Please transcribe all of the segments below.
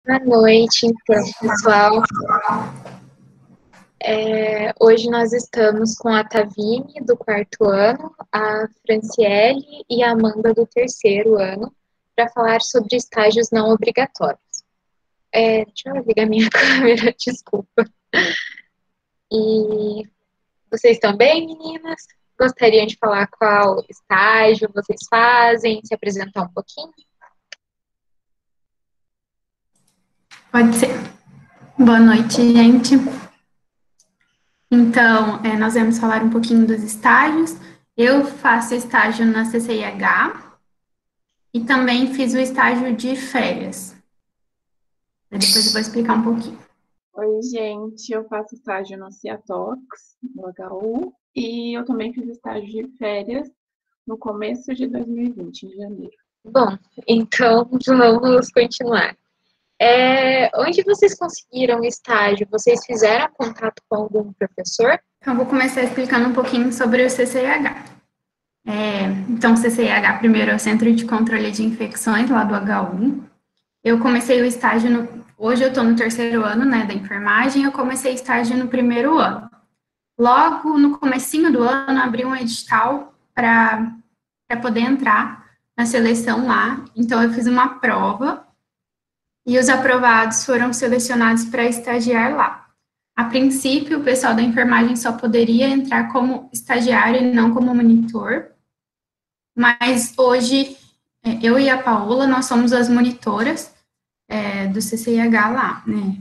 Boa noite, então, pessoal. Hoje nós estamos com a Tavine, do quarto ano, a Franciele e a Amanda, do terceiro ano, para falar sobre estágios não obrigatórios. Deixa eu ligar minha câmera, desculpa. E vocês estão bem, meninas? Gostariam de falar qual estágio vocês fazem, se apresentar um pouquinho? Pode ser. Boa noite, gente. Então, nós vamos falar um pouquinho dos estágios. Eu faço estágio na CCIH e também fiz o estágio de férias. Depois eu vou explicar um pouquinho. Oi, gente, eu faço estágio no Ciatox, no HU, e eu também fiz estágio de férias no começo de 2020, em janeiro. Bom, então vamos continuar. Onde vocês conseguiram estágio? Vocês fizeram contato com algum professor? Então, eu vou começar explicando um pouquinho sobre o CCIH. Então, o CCIH, primeiro, é o Centro de Controle de Infecções, lá do HU. Eu comecei o estágio, hoje eu estou no terceiro ano, né, da enfermagem, eu comecei estágio no primeiro ano. Logo no comecinho do ano, abri um edital para poder entrar na seleção lá. Então, eu fiz uma prova e os aprovados foram selecionados para estagiar lá. A princípio, o pessoal da enfermagem só poderia entrar como estagiário e não como monitor, mas hoje, eu e a Paola, nós somos as monitoras do CCIH lá, né?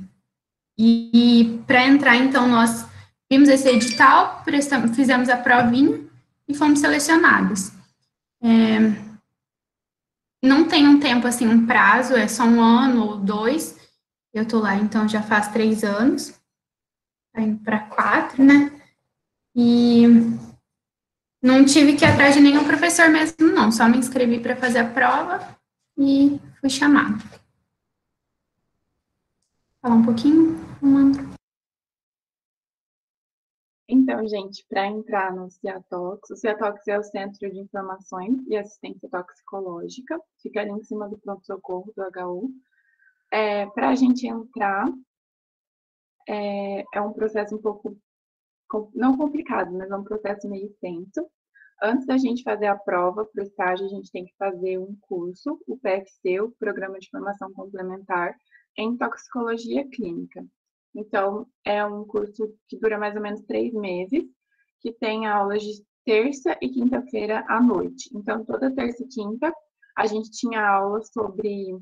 E para entrar, então, nós vimos esse edital, fizemos a provinha e fomos selecionados. Não tem um tempo, assim, um prazo, é só 1 ano ou 2. Eu tô lá, então, já faz 3 anos. Tá indo para 4, né? E não tive que ir atrás de nenhum professor mesmo, não. Só me inscrevi para fazer a prova e fui chamada. Falar um pouquinho, Amanda? Então, gente, para entrar no Ciatox, o Ciatox é o Centro de Informações e Assistência Toxicológica, fica ali em cima do pronto-socorro do HU. Para a gente entrar, é um processo um pouco, não complicado, mas é um processo meio extenso. Antes da gente fazer a prova para o estágio, a gente tem que fazer um curso, o PFC, o Programa de Formação Complementar, em Toxicologia Clínica. Então, é um curso que dura mais ou menos 3 meses, que tem aulas de terça e quinta-feira à noite. Então, toda terça e quinta, a gente tinha aulas sobre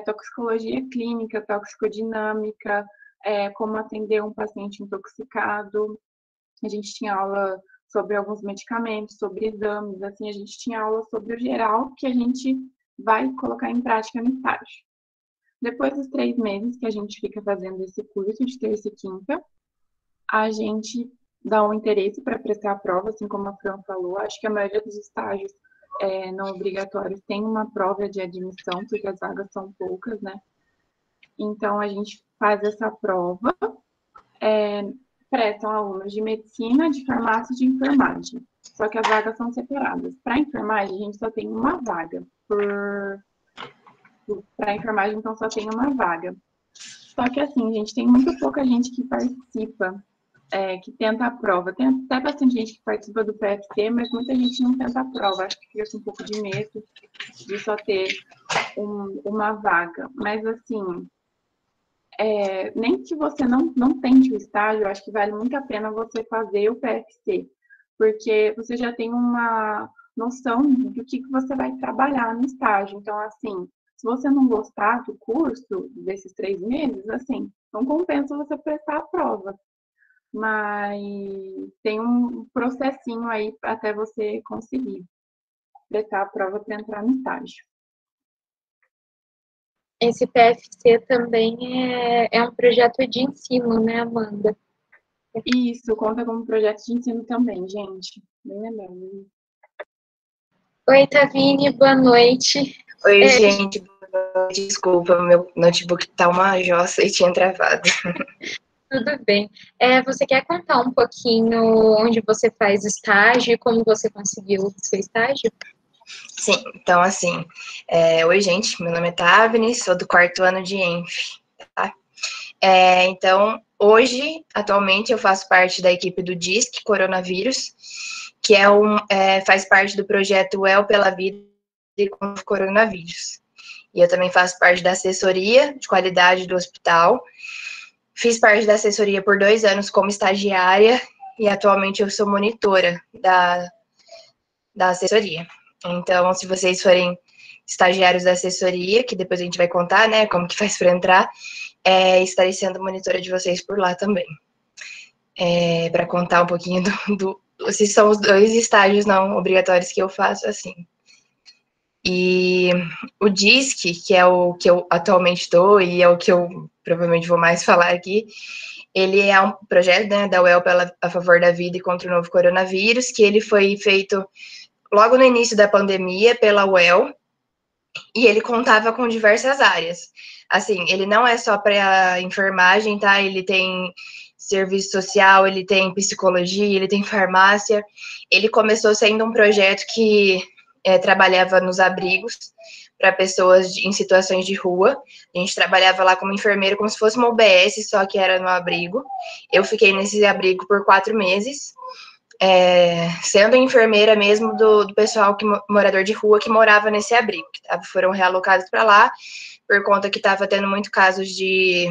toxicologia clínica, toxicodinâmica, como atender um paciente intoxicado. A gente tinha aula sobre alguns medicamentos, sobre exames, assim, a gente tinha aula sobre o geral que a gente vai colocar em prática no estágio. Depois dos 3 meses que a gente fica fazendo esse curso de terça e quinta, a gente dá um interesse para prestar a prova, assim como a Fran falou. Acho que a maioria dos estágios não obrigatórios tem uma prova de admissão, porque as vagas são poucas, né? Então, a gente faz essa prova, prestam alunos de medicina, de farmácia e de enfermagem. Só que as vagas são separadas. Para enfermagem, a gente só tem uma vaga. Para enfermagem, então, só tem uma vaga. Só que, assim, gente, tem muito pouca gente que participa, que tenta a prova. Tem até bastante gente que participa do PFC, mas muita gente não tenta a prova. Acho que fica um pouco de medo de só ter uma vaga. Mas, assim, nem que você não tente o estágio, eu acho que vale muito a pena você fazer o PFC, porque você já tem uma noção do que você vai trabalhar no estágio. Então, assim, se você não gostar do curso, desses 3 meses, assim, não compensa você prestar a prova. Mas tem um processinho aí até você conseguir prestar a prova para entrar no estágio. Esse PFC também é um projeto de ensino, né, Amanda? Isso, conta como projeto de ensino também, gente. Bem lembrando. Oi, Tavine, boa noite. Oi, gente, desculpa, meu notebook tá uma jossa e tinha travado. Tudo bem. Você quer contar um pouquinho onde você faz estágio e como você conseguiu o seu estágio? Sim, então assim, oi gente, meu nome é Tavni, sou do 4º ano de ENF, tá? Então, hoje, atualmente, eu faço parte da equipe do DISC Coronavírus, que faz parte do projeto UEL pela Vida e contra o Coronavírus. E eu também faço parte da assessoria de qualidade do hospital. Fiz parte da assessoria por 2 anos como estagiária e atualmente eu sou monitora da assessoria. Então, se vocês forem estagiários da assessoria, que depois a gente vai contar, né, como que faz para entrar, estarei sendo monitora de vocês por lá também. Para contar um pouquinho se são os 2 estágios não obrigatórios que eu faço, assim. E o DISC, que é o que eu atualmente estou e é o que eu provavelmente vou mais falar aqui, ele é um projeto, né, da UEL a favor da vida e contra o novo coronavírus, que ele foi feito logo no início da pandemia pela UEL, e ele contava com diversas áreas. Assim, ele não é só para enfermagem, tá? Ele tem serviço social, ele tem psicologia, ele tem farmácia. Ele começou sendo um projeto que trabalhava nos abrigos para pessoas em situações de rua. A gente trabalhava lá como enfermeiro, como se fosse uma UBS, só que era no abrigo. Eu fiquei nesse abrigo por 4 meses. Sendo enfermeira mesmo do pessoal morador de rua que morava nesse abrigo, que foram realocados para lá por conta que estava tendo muito casos de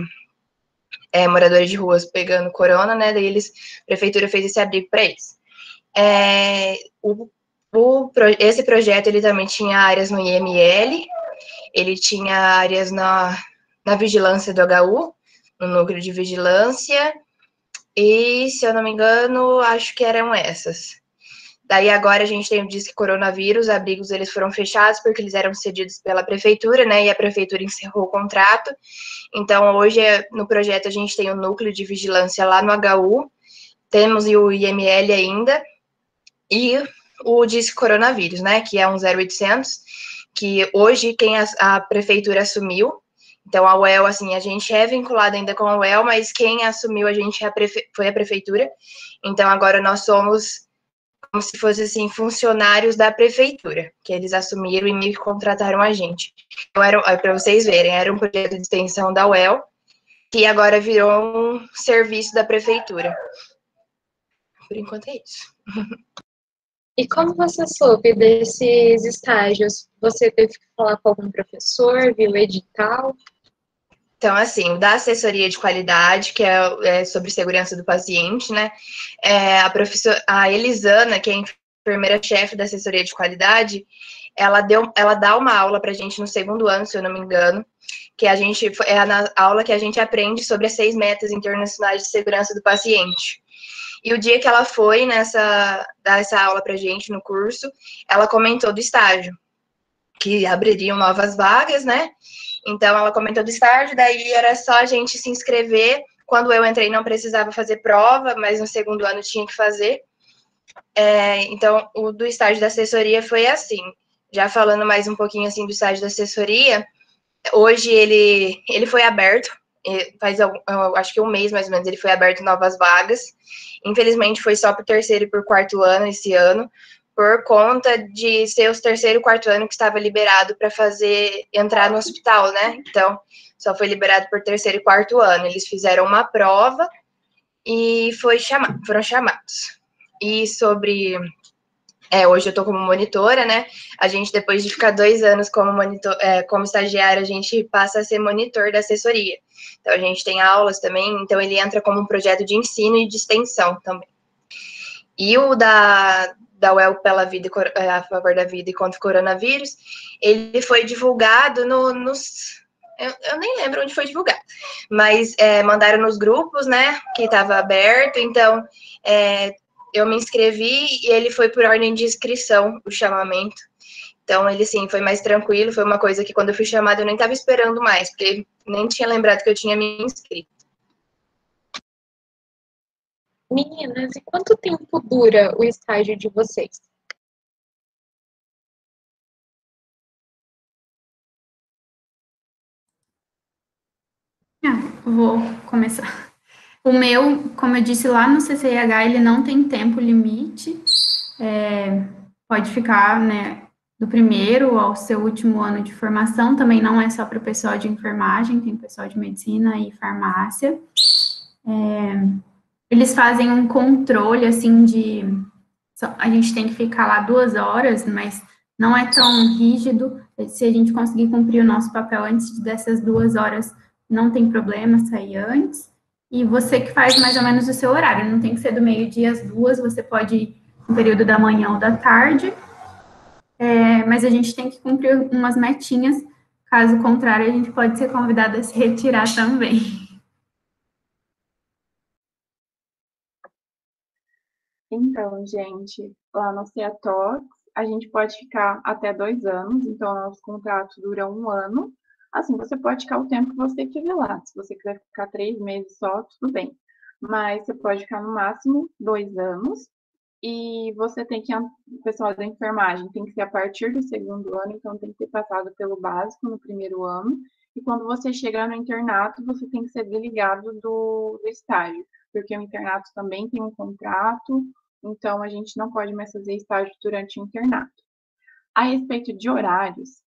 moradores de ruas pegando corona, né? Daí a prefeitura fez esse abrigo para eles. Esse projeto ele também tinha áreas no IML, ele tinha áreas na vigilância do HU, no núcleo de vigilância. E, se eu não me engano, acho que eram essas. Daí agora a gente tem o Disque Coronavírus, abrigos eles foram fechados porque eles eram cedidos pela prefeitura, né, e a prefeitura encerrou o contrato. Então, hoje, no projeto, a gente tem o núcleo de vigilância lá no HU, temos o IML ainda, e o Disque Coronavírus, né, que é um 0800, que hoje a prefeitura assumiu. Então, a UEL, assim, a gente é vinculado ainda com a UEL, mas quem assumiu a gente foi a prefeitura. Então, agora nós somos como se fosse, assim, funcionários da prefeitura, que eles assumiram e meio que contrataram a gente. Então, para vocês verem, era um projeto de extensão da UEL, que agora virou um serviço da prefeitura. Por enquanto é isso. E como você soube desses estágios? Você teve que falar com algum professor, viu o edital? Então, assim, o da assessoria de qualidade, que é sobre segurança do paciente, né? A Elisana, que é a enfermeira-chefe da assessoria de qualidade, ela dá uma aula para a gente no 2º ano, se eu não me engano, que na aula que a gente aprende sobre as 6 metas internacionais de segurança do paciente. E o dia que ela foi dar essa aula para a gente no curso, ela comentou do estágio, que abririam novas vagas, né? Então, ela comentou do estágio, daí era só a gente se inscrever. Quando eu entrei, não precisava fazer prova, mas no 2º ano tinha que fazer. Então, o do estágio da assessoria foi assim. Já falando mais um pouquinho assim do estágio da assessoria, hoje ele foi aberto, acho que um mês mais ou menos, ele foi aberto novas vagas. Infelizmente, foi só para o 3º e para o 4º ano esse ano, por conta de ser os 3º e 4º ano que estava liberado para entrar no hospital, né? Então, só foi liberado por 3º e 4º ano. Eles fizeram uma prova e foram chamados. E sobre... hoje eu estou como monitora, né? A gente, depois de ficar 2 anos como estagiária, a gente passa a ser monitor da assessoria. Então, a gente tem aulas também, então ele entra como um projeto de ensino e de extensão também. E o da UEL pela vida, a favor da vida e contra o coronavírus, ele foi divulgado eu nem lembro onde foi divulgado, mas mandaram nos grupos, né, que estava aberto, então eu me inscrevi e ele foi por ordem de inscrição, o chamamento. Então, ele, sim, foi mais tranquilo, foi uma coisa que quando eu fui chamada eu nem estava esperando mais, porque nem tinha lembrado que eu tinha me inscrito. Meninas, e quanto tempo dura o estágio de vocês? Vou começar. O meu, como eu disse lá no CCIH, ele não tem tempo limite, pode ficar, né, do primeiro ao seu último ano de formação, também não é só para o pessoal de enfermagem, tem pessoal de medicina e farmácia. Eles fazem um controle, assim, a gente tem que ficar lá 2 horas, mas não é tão rígido. Se a gente conseguir cumprir o nosso papel antes dessas 2 horas, não tem problema sair antes. E você que faz mais ou menos o seu horário, não tem que ser do meio-dia às 2, você pode ir no período da manhã ou da tarde. Mas a gente tem que cumprir umas metinhas, caso contrário, a gente pode ser convidado a se retirar também. Então, gente, lá no CEATOX, a gente pode ficar até 2 anos, então o nosso contrato dura 1 ano. Assim, você pode ficar o tempo que você quiser lá. Se você quiser ficar 3 meses só, tudo bem. Mas você pode ficar no máximo 2 anos. E você tem que, o pessoal da enfermagem tem que ser a partir do 2º ano, então tem que ter passado pelo básico no 1º ano. E quando você chegar no internato, você tem que ser desligado do estágio, porque o internato também tem um contrato, então a gente não pode mais fazer estágio durante o internato. A respeito de horários,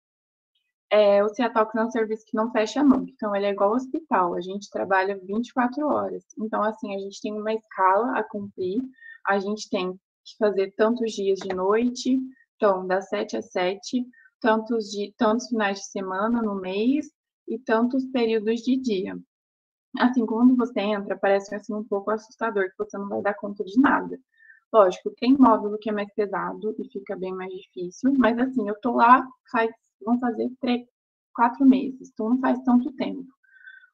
o CEATOX é um serviço que não fecha nunca, então ele é igual ao hospital, a gente trabalha 24 horas. Então, assim, a gente tem uma escala a cumprir, a gente tem que fazer tantos dias de noite, então, das 7 às 7, tantos finais de semana no mês e tantos períodos de dia. Assim, quando você entra, parece assim, um pouco assustador, que você não vai dar conta de nada. Lógico, tem módulo que é mais pesado e fica bem mais difícil, mas assim, eu tô lá, vão fazer 4 meses, então não faz tanto tempo.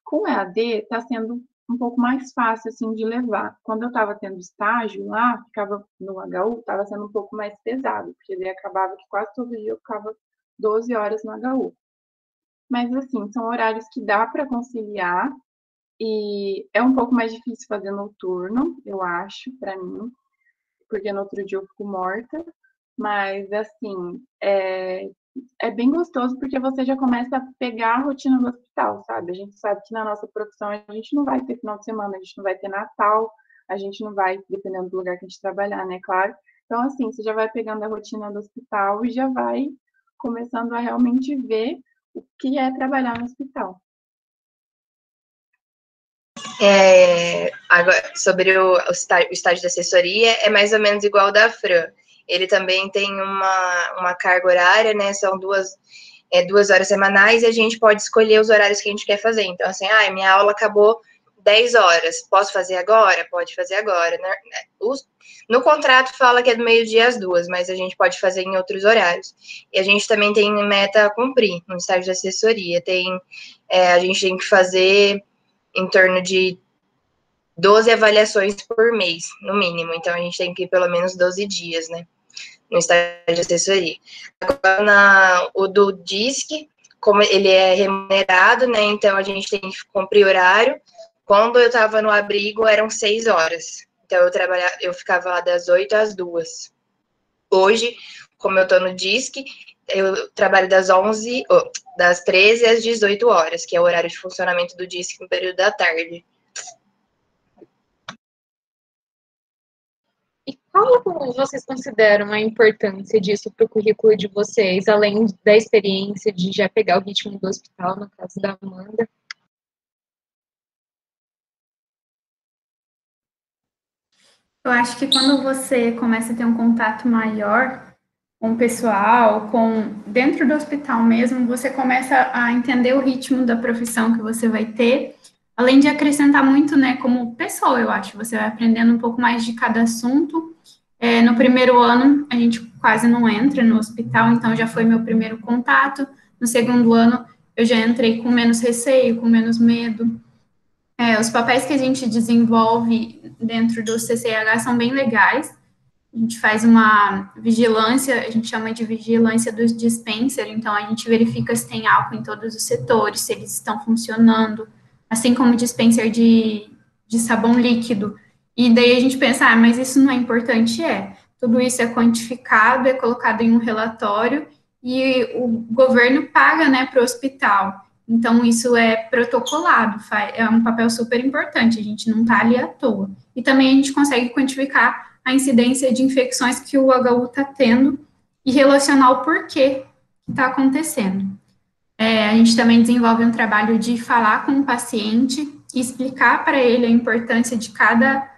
Com EAD, tá sendo um pouco mais fácil, assim, de levar. Quando eu tava tendo estágio lá, ficava no HU, tava sendo um pouco mais pesado, porque daí acabava que quase todo dia eu ficava 12 horas no HU. Mas, assim, são horários que dá para conciliar, e é um pouco mais difícil fazer noturno, eu acho, para mim, porque no outro dia eu fico morta, mas, assim, é bem gostoso porque você já começa a pegar a rotina do hospital, sabe? A gente sabe que na nossa profissão a gente não vai ter final de semana, a gente não vai ter Natal, a gente não vai, dependendo do lugar que a gente trabalhar, né, claro. Então, assim, você já vai pegando a rotina do hospital e já vai começando a realmente ver o que é trabalhar no hospital. Agora, sobre o estágio de assessoria, é mais ou menos igual ao da Fran. Ele também tem uma carga horária, né? São 2 horas semanais e a gente pode escolher os horários que a gente quer fazer. Então, assim, minha aula acabou 10 horas. Posso fazer agora? Pode fazer agora. Né? No contrato fala que é do meio-dia às 2, mas a gente pode fazer em outros horários. E a gente também tem meta a cumprir no estágio de assessoria. A gente tem que fazer em torno de 12 avaliações por mês, no mínimo. Então, a gente tem que ir pelo menos 12 dias, né? No estágio de assessoria. Agora, o do DISC, como ele é remunerado, né? Então, a gente tem que cumprir horário. Quando eu estava no abrigo, eram 6 horas. Então, eu ficava lá das 8 às 2. Hoje, como eu estou no DISC, eu trabalho das 13 às 18 horas, que é o horário de funcionamento do DISC no período da tarde. E qual vocês consideram a importância disso para o currículo de vocês, além da experiência de já pegar o ritmo do hospital, no caso da Amanda? Eu acho que quando você começa a ter um contato maior com o pessoal, dentro do hospital mesmo, você começa a entender o ritmo da profissão que você vai ter, além de acrescentar muito, né, como pessoa, eu acho, você vai aprendendo um pouco mais de cada assunto. No primeiro ano, a gente quase não entra no hospital, então já foi meu primeiro contato. No segundo ano, eu já entrei com menos receio, com menos medo. Os papéis que a gente desenvolve dentro do CCH são bem legais. A gente faz uma vigilância, a gente chama de vigilância dos dispensers, então a gente verifica se tem álcool em todos os setores, se eles estão funcionando, assim como dispenser de sabão líquido. E daí a gente pensa, mas isso não é importante? Tudo isso é quantificado, é colocado em um relatório e o governo paga, né, para o hospital. Então, isso é protocolado, é um papel super importante, a gente não está ali à toa. E também a gente consegue quantificar a incidência de infecções que o HU está tendo e relacionar o porquê que está acontecendo. A gente também desenvolve um trabalho de falar com o paciente e explicar para ele a importância de cada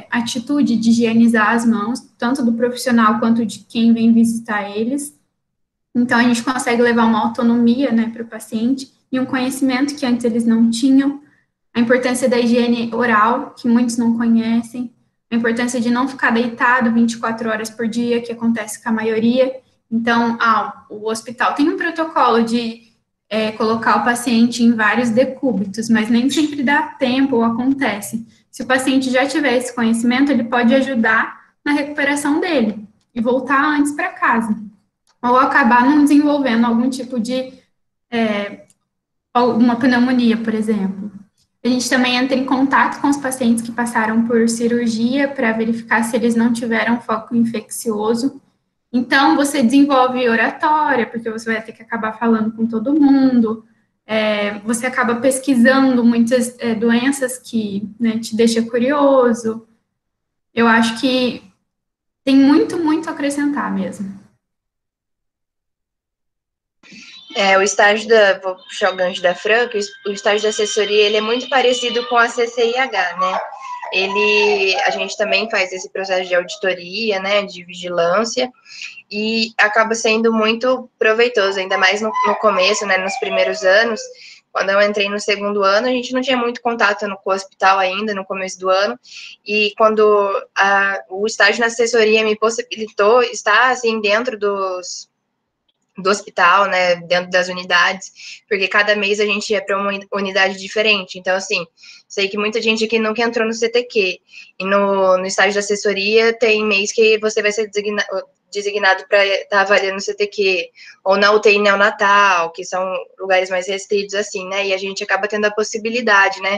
atitude de higienizar as mãos, tanto do profissional quanto de quem vem visitar eles. Então, a gente consegue levar uma autonomia, né, para o paciente e um conhecimento que antes eles não tinham, a importância da higiene oral, que muitos não conhecem, a importância de não ficar deitado 24 horas por dia, que acontece com a maioria. Então, o hospital tem um protocolo de colocar o paciente em vários decúbitos, mas nem sempre dá tempo ou acontece. Se o paciente já tiver esse conhecimento, ele pode ajudar na recuperação dele e voltar antes para casa, ou acabar não desenvolvendo algum tipo de alguma pneumonia, por exemplo. A gente também entra em contato com os pacientes que passaram por cirurgia para verificar se eles não tiveram foco infeccioso. Então, você desenvolve oratória, porque você vai ter que acabar falando com todo mundo. Você acaba pesquisando muitas doenças que, né, te deixa curioso. Eu acho que tem muito, muito a acrescentar mesmo. O estágio vou puxar o gancho da Fran, que o estágio de assessoria, ele é muito parecido com a CCIH, né? A gente também faz esse processo de auditoria, né, de vigilância, e acaba sendo muito proveitoso, ainda mais no começo, né, nos primeiros anos. Quando eu entrei no segundo ano, a gente não tinha muito contato com o hospital ainda, no começo do ano, e quando o estágio na assessoria me possibilitou estar, assim, dentro do hospital, né, dentro das unidades, porque cada mês a gente ia para uma unidade diferente. Então, assim, sei que muita gente aqui nunca entrou no CTQ, e no estágio de assessoria tem mês que você vai ser designado para estar avaliando o CTQ, ou na UTI neonatal, que são lugares mais restritos, assim, né, e a gente acaba tendo a possibilidade, né,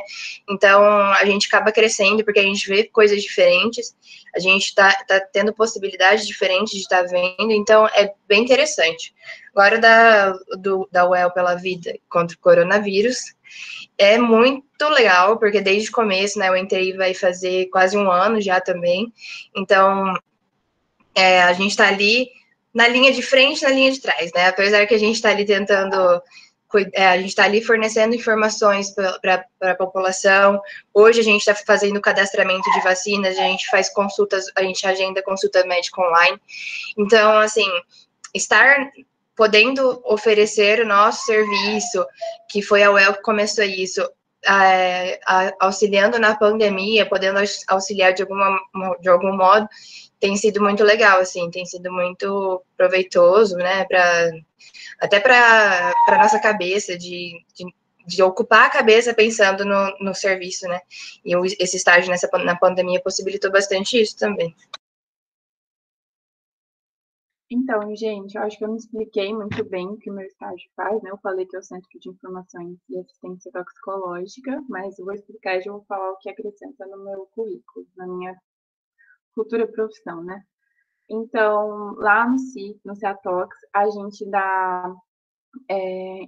então a gente acaba crescendo, porque a gente vê coisas diferentes, a gente está tendo possibilidades diferentes de estar vendo, então é bem interessante. Agora, da UEL pela Vida contra o coronavírus, é muito legal, porque desde o começo, né, eu entrei, vai fazer quase um ano já também, então a gente está ali na linha de frente, na linha de trás, né, apesar que a gente está ali tentando, a gente está ali fornecendo informações para a população. Hoje a gente está fazendo cadastramento de vacinas, a gente faz consultas, a gente agenda consulta médica online, então, assim, estar podendo oferecer o nosso serviço, que foi a UEL que começou isso, auxiliando na pandemia, podendo auxiliar de algum modo, tem sido muito legal, assim, tem sido muito proveitoso, né, até para a nossa cabeça, de ocupar a cabeça pensando no serviço, né, e esse estágio na pandemia possibilitou bastante isso também. Então, gente, eu acho que eu não expliquei muito bem o que o meu estágio faz, né? Eu falei que é o Centro de Informações e Assistência Toxicológica, mas eu vou explicar e já vou falar o que acrescenta no meu currículo, na minha futura profissão, né? Então, lá no CEATOX, a gente dá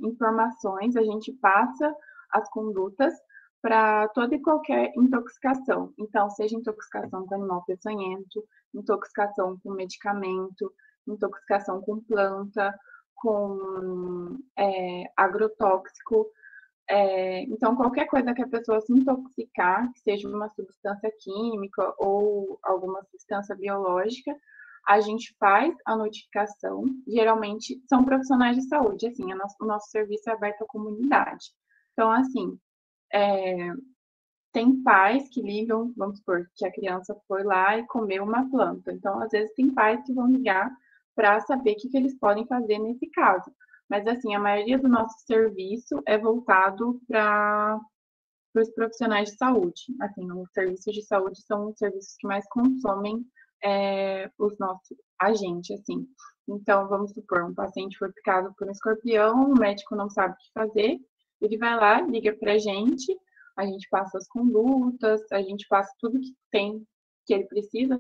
informações, a gente passa as condutas para toda e qualquer intoxicação. Então, seja intoxicação com animal peçonhento, intoxicação com medicamento, intoxicação com planta, com agrotóxico. Então, qualquer coisa que a pessoa se intoxicar, que seja uma substância química ou alguma substância biológica, a gente faz a notificação. Geralmente, são profissionais de saúde, assim, o nosso serviço é aberto à comunidade. Então, assim, tem pais que ligam, vamos supor, que a criança foi lá e comeu uma planta. Então, às vezes, tem pais que vão ligar para saber o que eles podem fazer nesse caso. Mas, assim, a maioria do nosso serviço é voltado para os profissionais de saúde. Assim, os serviços de saúde são os serviços que mais consomem os nossos agentes, assim. Então, vamos supor, um paciente foi picado por um escorpião, o médico não sabe o que fazer, ele vai lá, liga para a gente passa as condutas, a gente passa tudo que ele precisa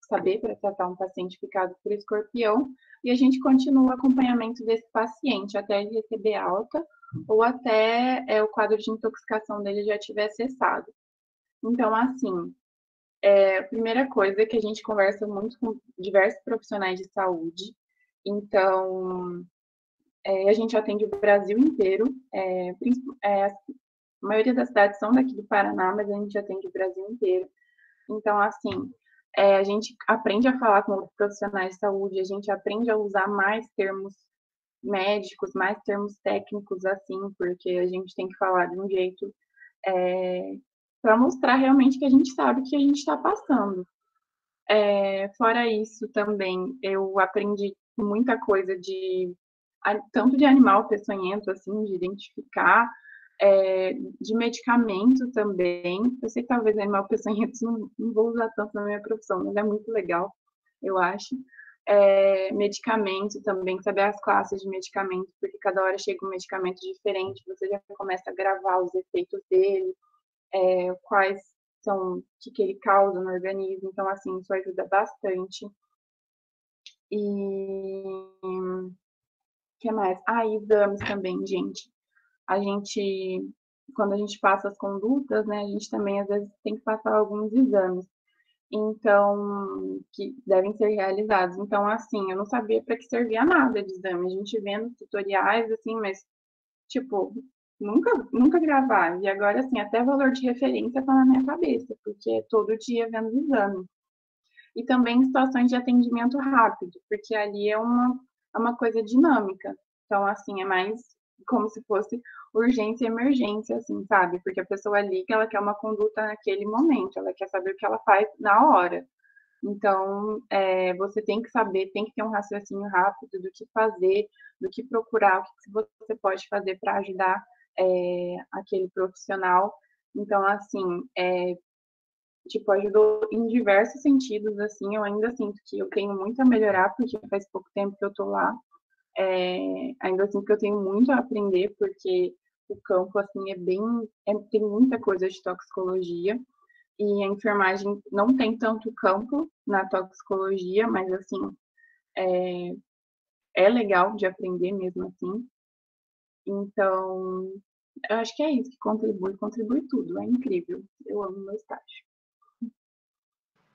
saber para tratar um paciente picado por escorpião, e a gente continua o acompanhamento desse paciente até ele receber alta, ou até o quadro de intoxicação dele já tiver cessado. Então, assim, A primeira coisa é que a gente conversa muito com diversos profissionais de saúde, então a gente atende o Brasil inteiro, a maioria das cidades são daqui do Paraná, mas a gente atende o Brasil inteiro. Então, assim, a gente aprende a falar com outros profissionais de saúde, a gente aprende a usar mais termos médicos, mais termos técnicos, assim, porque a gente tem que falar de um jeito para mostrar realmente que a gente sabe o que a gente está passando. Fora isso, também, eu aprendi muita coisa tanto de animal peçonhento, assim, de identificar, de medicamento também. Eu sei que talvez animal peçonhento não vou usar tanto na minha profissão, mas é muito legal, eu acho. Medicamento também, saber as classes de medicamento, porque cada hora chega um medicamento diferente, você já começa a gravar os efeitos dele, quais são, o que ele causa no organismo, então, assim, isso ajuda bastante. E o que mais? Exames também, gente. Quando a gente passa as condutas, né, a gente também, às vezes, tem que passar alguns exames, então, que devem ser realizados. Então, assim, eu não sabia para que servia nada de exame. A gente vê nos tutoriais, assim, mas, tipo, nunca gravar. E agora, assim, até valor de referência tá na minha cabeça, porque é todo dia vendo o exame. E também situações de atendimento rápido, porque ali é uma coisa dinâmica. Então, assim, é mais como se fosse urgência e emergência, assim, sabe? Porque a pessoa liga, ela quer uma conduta naquele momento, ela quer saber o que ela faz na hora. Então, você tem que saber, tem que ter um raciocínio rápido do que fazer, do que procurar, o que você pode fazer para ajudar aquele profissional. Então, assim, ajudou em diversos sentidos, assim, eu ainda sinto que eu tenho muito a melhorar, porque faz pouco tempo que eu tô lá, ainda sinto que eu tenho muito a aprender, porque o campo, assim, tem muita coisa de toxicologia, e a enfermagem não tem tanto campo na toxicologia, mas, assim, é legal de aprender mesmo assim. Então, eu acho que é isso que contribui tudo, é incrível. Eu amo meu estágio.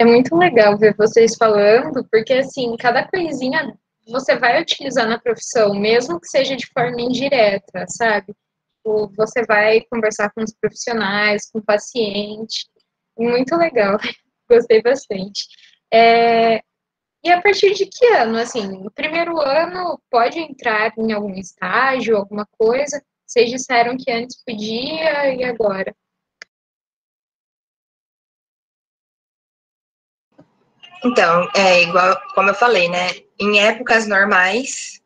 É muito legal ver vocês falando, porque, assim, cada coisinha você vai utilizar na profissão, mesmo que seja de forma indireta, sabe? Você vai conversar com os profissionais, com o paciente. Muito legal, gostei bastante. E a partir de que ano, assim, no primeiro ano pode entrar em algum estágio, alguma coisa? Vocês disseram que antes podia, e agora? Então, igual, como eu falei, né? Em épocas normais,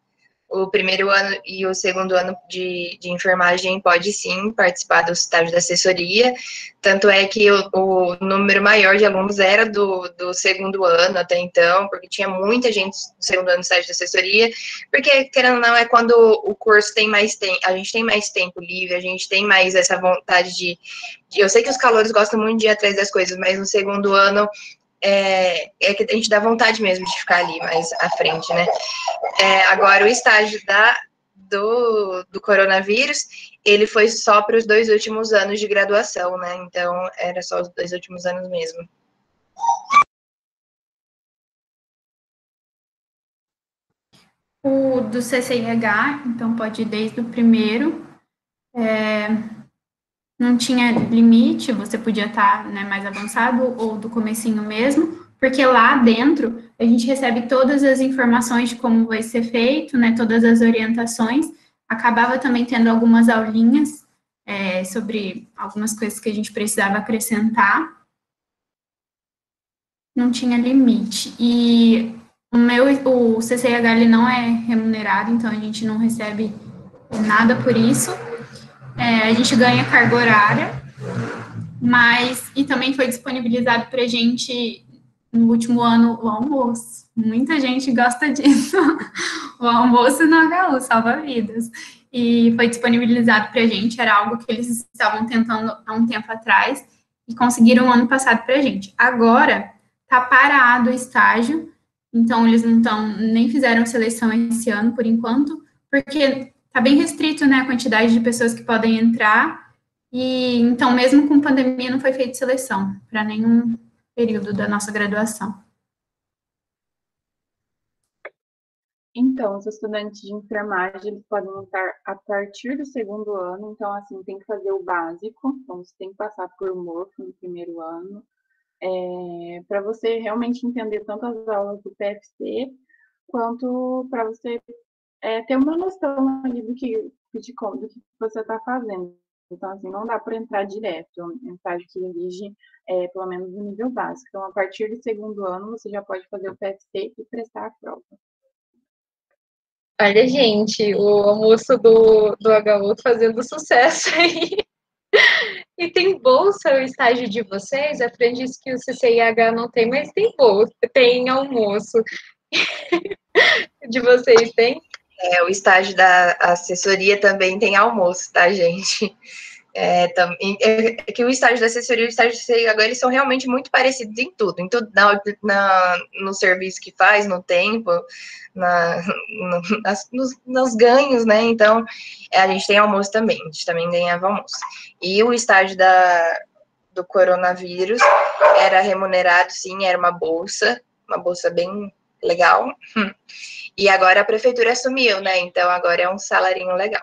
o primeiro ano e o segundo ano de enfermagem pode sim participar do estágio da assessoria, tanto é que o número maior de alunos era do segundo ano até então, porque tinha muita gente do segundo ano do estágio da assessoria, porque, querendo ou não, é quando o curso tem mais tempo, a gente tem mais tempo livre, a gente tem mais essa vontade de eu sei que os calouros gostam muito de ir atrás das coisas, mas no segundo ano que a gente dá vontade mesmo de ficar ali mais à frente, né? Agora, o estágio do coronavírus, ele foi só para os 2 últimos anos de graduação, né? Então, era só os 2 últimos anos mesmo. O do CCIH, então, pode ir desde o primeiro. Não tinha limite, você podia estar, né, mais avançado ou do comecinho mesmo, porque lá dentro a gente recebe todas as informações de como vai ser feito, né, todas as orientações. Acabava também tendo algumas aulinhas sobre algumas coisas que a gente precisava acrescentar. Não tinha limite. E o CCH ele não é remunerado, então a gente não recebe nada por isso. A gente ganha carga horária, e também foi disponibilizado para a gente, no último ano, o almoço. Muita gente gosta disso. O almoço no HU salva vidas. E foi disponibilizado para a gente, era algo que eles estavam tentando há um tempo atrás, e conseguiram ano passado para a gente. Agora, está parado o estágio, então eles nem fizeram seleção esse ano, por enquanto, porque está bem restrito, né, a quantidade de pessoas que podem entrar, e então, mesmo com pandemia, não foi feita seleção para nenhum período da nossa graduação. Então, os estudantes de enfermagem, eles podem entrar a partir do segundo ano, então, assim, tem que fazer o básico, então você tem que passar por morfo no primeiro ano, para você realmente entender tanto as aulas do PFC, quanto para você ter uma noção ali do que você está fazendo. Então, assim, não dá para entrar direto, é um estágio que exige pelo menos o nível básico. Então, a partir do segundo ano, você já pode fazer o PFC e prestar a prova. Olha, gente, o almoço do HU fazendo sucesso aí. E tem bolsa o estágio de vocês? A Fran disse que o CCIH não tem, mas tem bolsa, tem almoço. De vocês tem? O estágio da assessoria também tem almoço, tá, gente? Que o estágio da assessoria e o estágio do CCIH, eles são realmente muito parecidos em tudo no serviço que faz, no tempo, nos ganhos, né? Então, a gente tem almoço também, a gente também ganhava almoço. E o estágio do coronavírus era remunerado, sim, era uma bolsa bem legal. E agora a prefeitura assumiu, né? Então agora é um salarinho legal.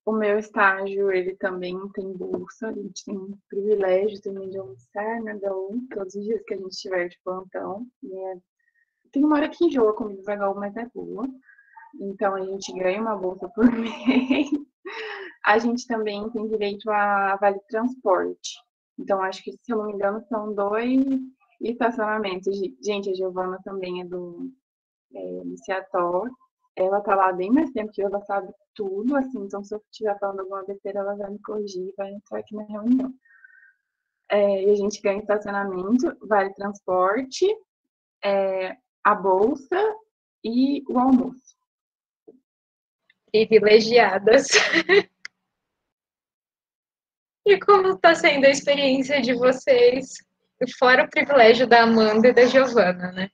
O meu estágio, ele também tem bolsa, a gente tem um privilégio também de almoçar na HU, todos os dias que a gente estiver de plantão. Tem uma hora que enjoa a comida da HU, mas é boa. Então, a gente ganha uma bolsa por mês. A gente também tem direito a vale transporte. Então, acho que, se eu não me engano, são 2 estacionamentos. Gente, a Giovana também é do Ciató. Ela tá lá bem mais tempo que eu, ela sabe tudo, assim, então se eu estiver falando alguma besteira, ela vai me corrigir, vai entrar aqui na reunião. E a gente ganha estacionamento, vale transporte, a bolsa e o almoço. Privilegiadas. E como está sendo a experiência de vocês, fora o privilégio da Amanda e da Giovana, né?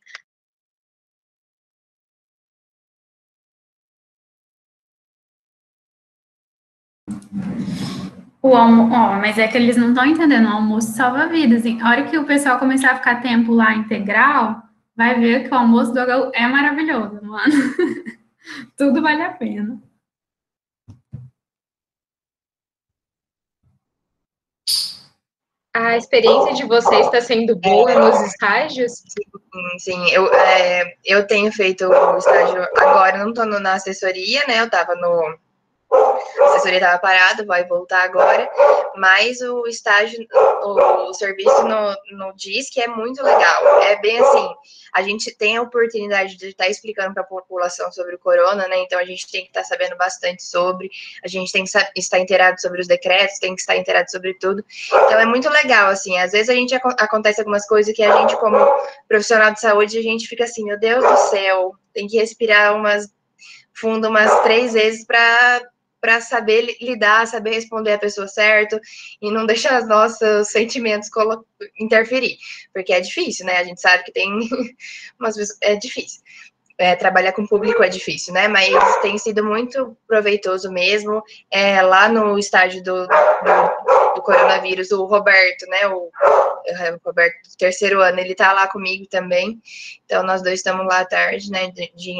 Mas é que eles não estão entendendo, o almoço salva vidas. Hein? A hora que o pessoal começar a ficar tempo lá integral, vai ver que o almoço do HU é maravilhoso, mano. Tudo vale a pena. A experiência de vocês está sendo boa nos estágios? Sim, eu tenho feito o estágio agora, não estou na assessoria, né? Eu estava a assessoria estava parada, vai voltar agora, mas o estágio, o serviço no DISC é muito legal. É bem assim, a gente tem a oportunidade de estar explicando para a população sobre o corona, né? Então a gente tem que estar sabendo bastante sobre, a gente tem que estar inteirado sobre os decretos, tem que estar inteirado sobre tudo. Então é muito legal, assim, às vezes acontece algumas coisas que a gente, como profissional de saúde, a gente fica assim, meu Deus do céu, tem que respirar fundo umas 3 vezes para saber lidar, saber responder a pessoa certo e não deixar os nossos sentimentos interferir, porque é difícil, né? A gente sabe que tem umas vezes é difícil. Trabalhar com público é difícil, né? Mas tem sido muito proveitoso mesmo. Lá no estágio do coronavírus, o Roberto, né? O Roberto do terceiro ano, ele tá lá comigo também. Então, nós dois estamos lá à tarde, né?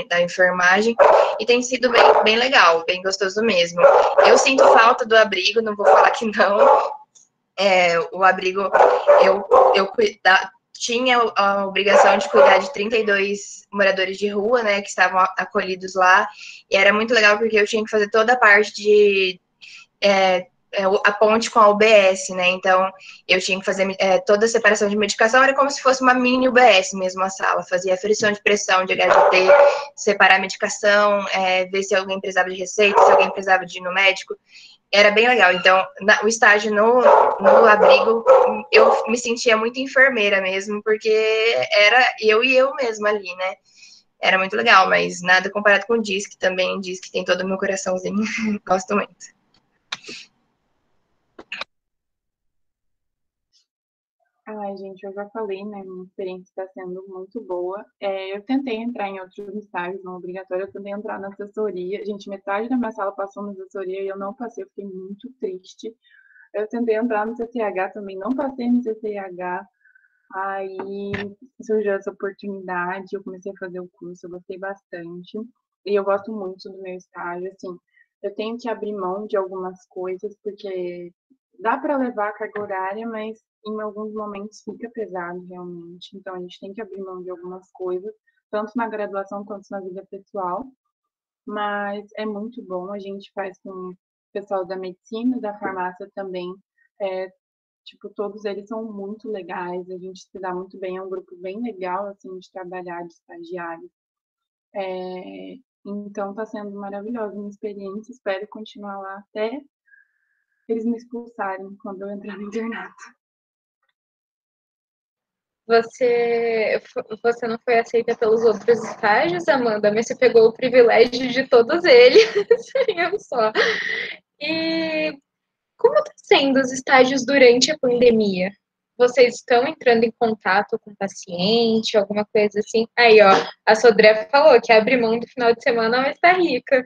Da enfermagem. E tem sido bem legal, bem gostoso mesmo. Eu sinto falta do abrigo, não vou falar que não. O abrigo, eu tinha a obrigação de cuidar de 32 moradores de rua, né, que estavam acolhidos lá, e era muito legal porque eu tinha que fazer toda a parte de a ponte com a UBS, né, então eu tinha que fazer toda a separação de medicação, era como se fosse uma mini UBS mesmo a sala, fazia aferição de pressão, de HGT, separar a medicação, ver se alguém precisava de receita, se alguém precisava de ir no médico, era bem legal. Então, o estágio no abrigo, eu me sentia muito enfermeira mesmo, porque era eu e eu mesma ali, né? Era muito legal, mas nada comparado com o DISC também. DISC tem todo o meu coraçãozinho. Gosto muito. Ai, gente, eu já falei, né? Minha experiência está sendo muito boa. Eu tentei entrar em outros estágios não obrigatório, eu tentei entrar na assessoria. Gente, metade da minha sala passou na assessoria e eu não passei, eu fiquei muito triste. Eu tentei entrar no CCH também, não passei no CCH. Aí surgiu essa oportunidade, eu comecei a fazer o curso, eu gostei bastante. E eu gosto muito do meu estágio, assim, eu tenho que abrir mão de algumas coisas, porque dá para levar a carga horária, mas em alguns momentos fica pesado realmente. Então a gente tem que abrir mão de algumas coisas, tanto na graduação quanto na vida pessoal. Mas é muito bom, a gente faz com o pessoal da medicina, da farmácia também. É, tipo, todos eles são muito legais, a gente se dá muito bem, é um grupo bem legal, assim, de trabalhar, de estagiários. Então, está sendo maravilhosa a minha experiência, espero continuar lá até eles me expulsarem quando eu entrar no internato. Você não foi aceita pelos outros estágios, Amanda, mas você pegou o privilégio de todos eles, eu só. E como está sendo os estágios durante a pandemia? Vocês estão entrando em contato com o paciente, alguma coisa assim? Aí, ó, a Sodré falou que abre mão do final de semana, mas tá rica.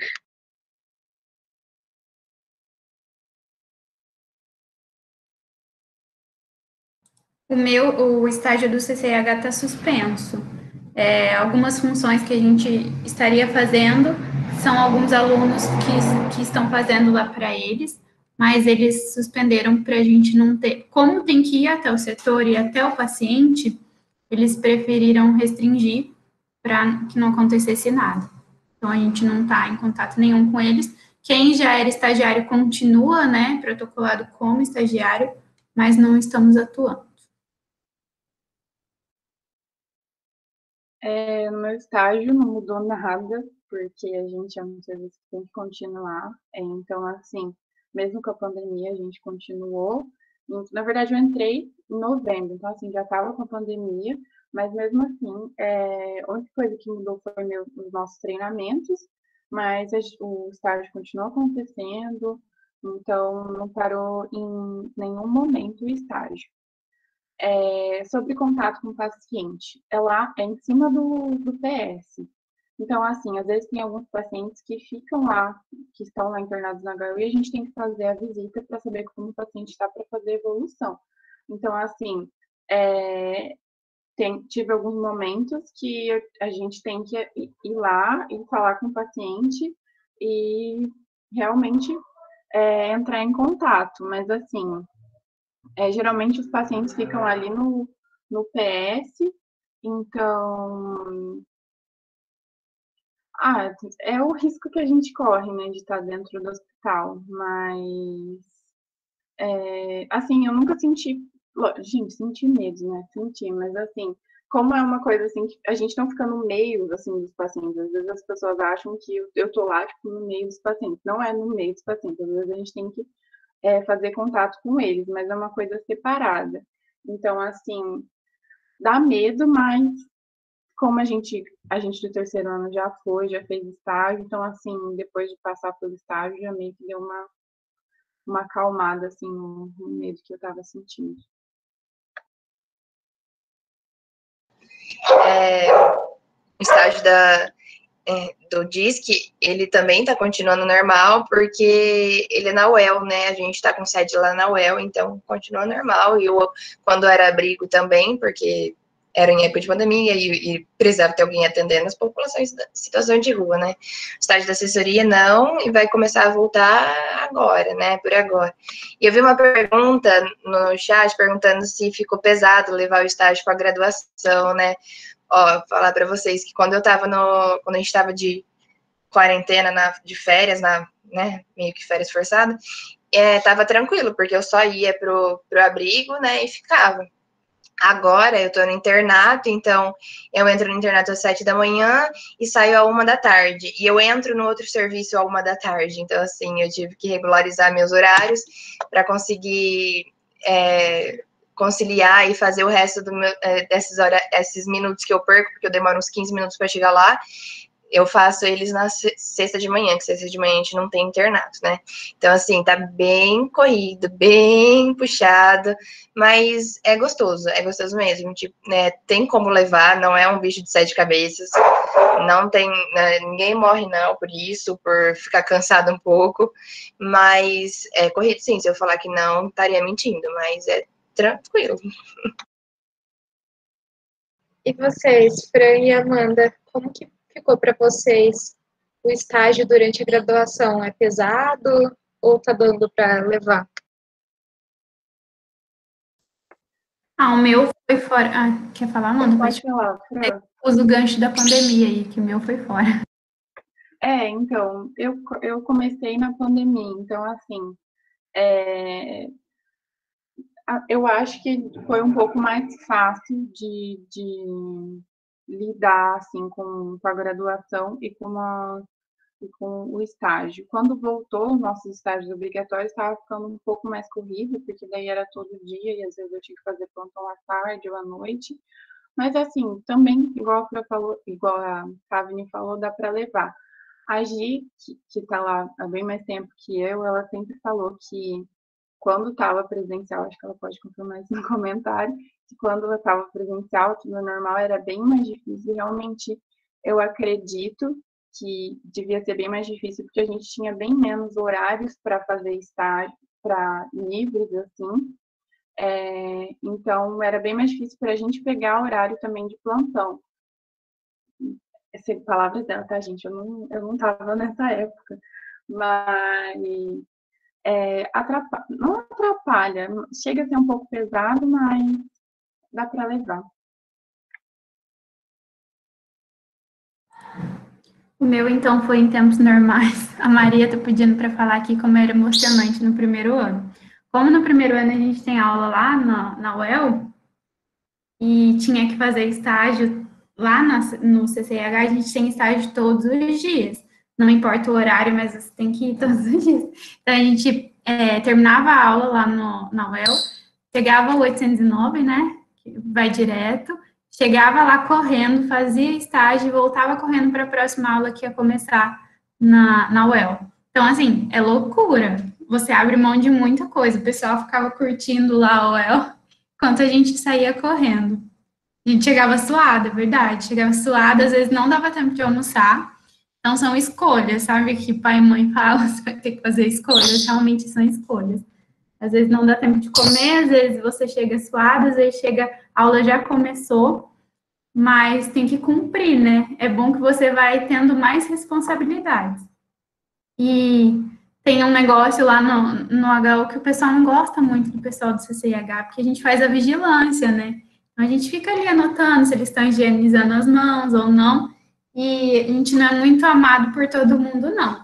O estágio do CCH está suspenso. Algumas funções que a gente estaria fazendo são alguns alunos que estão fazendo lá para eles, mas eles suspenderam para a gente não ter. Como tem que ir até o setor e até o paciente, eles preferiram restringir para que não acontecesse nada. Então, a gente não está em contato nenhum com eles. Quem já era estagiário continua, né, protocolado como estagiário, mas não estamos atuando. No meu estágio não mudou nada, porque a gente é um serviço que tem que continuar. Então, assim, mesmo com a pandemia, a gente continuou. Na verdade, eu entrei em novembro, então, assim, já estava com a pandemia, mas mesmo assim, a única coisa que mudou foi os nossos treinamentos, mas o estágio continuou acontecendo, então não parou em nenhum momento o estágio. Sobre contato com o paciente, ela é em cima do PS. Então, assim, às vezes tem alguns pacientes que ficam lá, que estão lá internados na HU, e a gente tem que fazer a visita para saber como o paciente está para fazer a evolução. Então, assim, tive alguns momentos que a gente tem que ir lá e falar com o paciente e realmente entrar em contato. Mas, assim, geralmente os pacientes ficam ali no PS, então é o risco que a gente corre, né, de estar dentro do hospital, mas assim, eu nunca senti, gente, senti medo, né, senti, mas assim, como é uma coisa assim, que a gente não fica no meio, assim, dos pacientes, às vezes as pessoas acham que eu tô lá, tipo, no meio dos pacientes, não é no meio dos pacientes, às vezes a gente tem que fazer contato com eles, mas é uma coisa separada. Então, assim, dá medo, mas como a gente do terceiro ano já fez estágio, então, assim, depois de passar pelo estágio, já meio que deu uma acalmada, assim, no medo que eu estava sentindo. O estágio do DISC, ele também está continuando normal, porque ele é na UEL, né? A gente está com sede lá na UEL, então continua normal. E quando era abrigo também, porque era em época de pandemia e precisava ter alguém atendendo as populações da situação de rua, né? O estágio da assessoria não, e vai começar a voltar agora, né? Por agora. E eu vi uma pergunta no chat perguntando se ficou pesado levar o estágio com a graduação, né? Ó, falar para vocês que quando a gente estava de quarentena, de férias, né, meio que férias forçadas, tava tranquilo, porque eu só ia pro abrigo, né, e ficava. Agora eu tô no internato, então eu entro no internato às 7 da manhã e saio à 1 da tarde. E eu entro no outro serviço à 1 da tarde. Então, assim, eu tive que regularizar meus horários para conseguir conciliar e fazer o resto desses minutos que eu perco, porque eu demoro uns 15 minutos para chegar lá, eu faço eles na sexta de manhã, que sexta de manhã a gente não tem internato, né? Então, assim, tá bem corrido, bem puxado, mas é gostoso mesmo. Tipo, né, tem como levar, não é um bicho de 7 cabeças, não tem, né, ninguém morre não por isso, por ficar cansado um pouco, mas é corrido sim, se eu falar que não, estaria mentindo, mas é tranquilo. E vocês, Fran e Amanda, como que ficou para vocês o estágio durante a graduação? É pesado ou tá dando para levar? O meu foi fora. Quer falar, Amanda? Pode falar, Fran. Usa o gancho da pandemia aí, que o meu foi fora. Então, eu comecei na pandemia, então, assim, eu acho que foi um pouco mais fácil de lidar, assim, com a graduação e com o estágio. Quando voltou os nossos estágios obrigatórios, estava ficando um pouco mais corrido, porque daí era todo dia e às vezes eu tinha que fazer plantão à tarde ou à noite. Mas assim, também, igual a Kavni falou, dá para levar. A Gi, que está lá há bem mais tempo que eu, ela sempre falou que quando estava presencial, acho que ela pode confirmar isso no comentário, que quando ela estava presencial, tudo normal, era bem mais difícil. Realmente, eu acredito que devia ser bem mais difícil, porque a gente tinha bem menos horários para fazer estágio, para livres, assim. Então, era bem mais difícil para a gente pegar horário também de plantão. Essa palavra dela, tá, gente? Eu não estava nessa época. Mas não atrapalha, chega a ser um pouco pesado, mas dá para levar. O meu, então, foi em tempos normais. A Maria tá pedindo para falar aqui como era emocionante no primeiro ano. Como no primeiro ano a gente tem aula lá na UEL, e tinha que fazer estágio lá no CCH, a gente tem estágio todos os dias. Não importa o horário, mas você tem que ir todos os dias. Então, a gente terminava a aula lá na UEL, chegava o 809, né, que vai direto, chegava lá correndo, fazia estágio e voltava correndo para a próxima aula que ia começar na UEL. Então, assim, é loucura. Você abre mão de muita coisa. O pessoal ficava curtindo lá a UEL, enquanto a gente saía correndo. A gente chegava suada, é verdade. Chegava suada, às vezes não dava tempo de almoçar. Então, são escolhas, sabe? Que pai e mãe falam, você vai ter que fazer escolhas. Realmente são escolhas. Às vezes não dá tempo de comer, às vezes você chega suada, às vezes a aula já começou, mas tem que cumprir, né? É bom que você vai tendo mais responsabilidades. E tem um negócio lá no HU que o pessoal não gosta muito do pessoal do CCIH, porque a gente faz a vigilância, né? Então, a gente fica ali anotando se eles estão higienizando as mãos ou não, e a gente não é muito amado por todo mundo, não.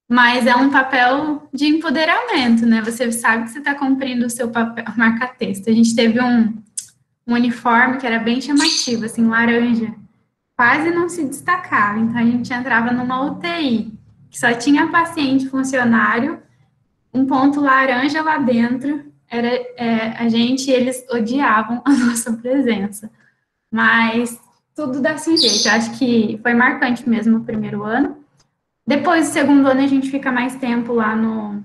Mas é um papel de empoderamento, né? Você sabe que você está cumprindo o seu papel, marca-texto. A gente teve um uniforme que era bem chamativo, assim, laranja. Quase não se destacava. Então, a gente entrava numa UTI, que só tinha paciente funcionário, um ponto laranja lá dentro. A gente, eles odiavam a nossa presença. Mas tudo dá-se um jeito. Eu acho que foi marcante mesmo o primeiro ano. Depois do segundo ano, a gente fica mais tempo lá no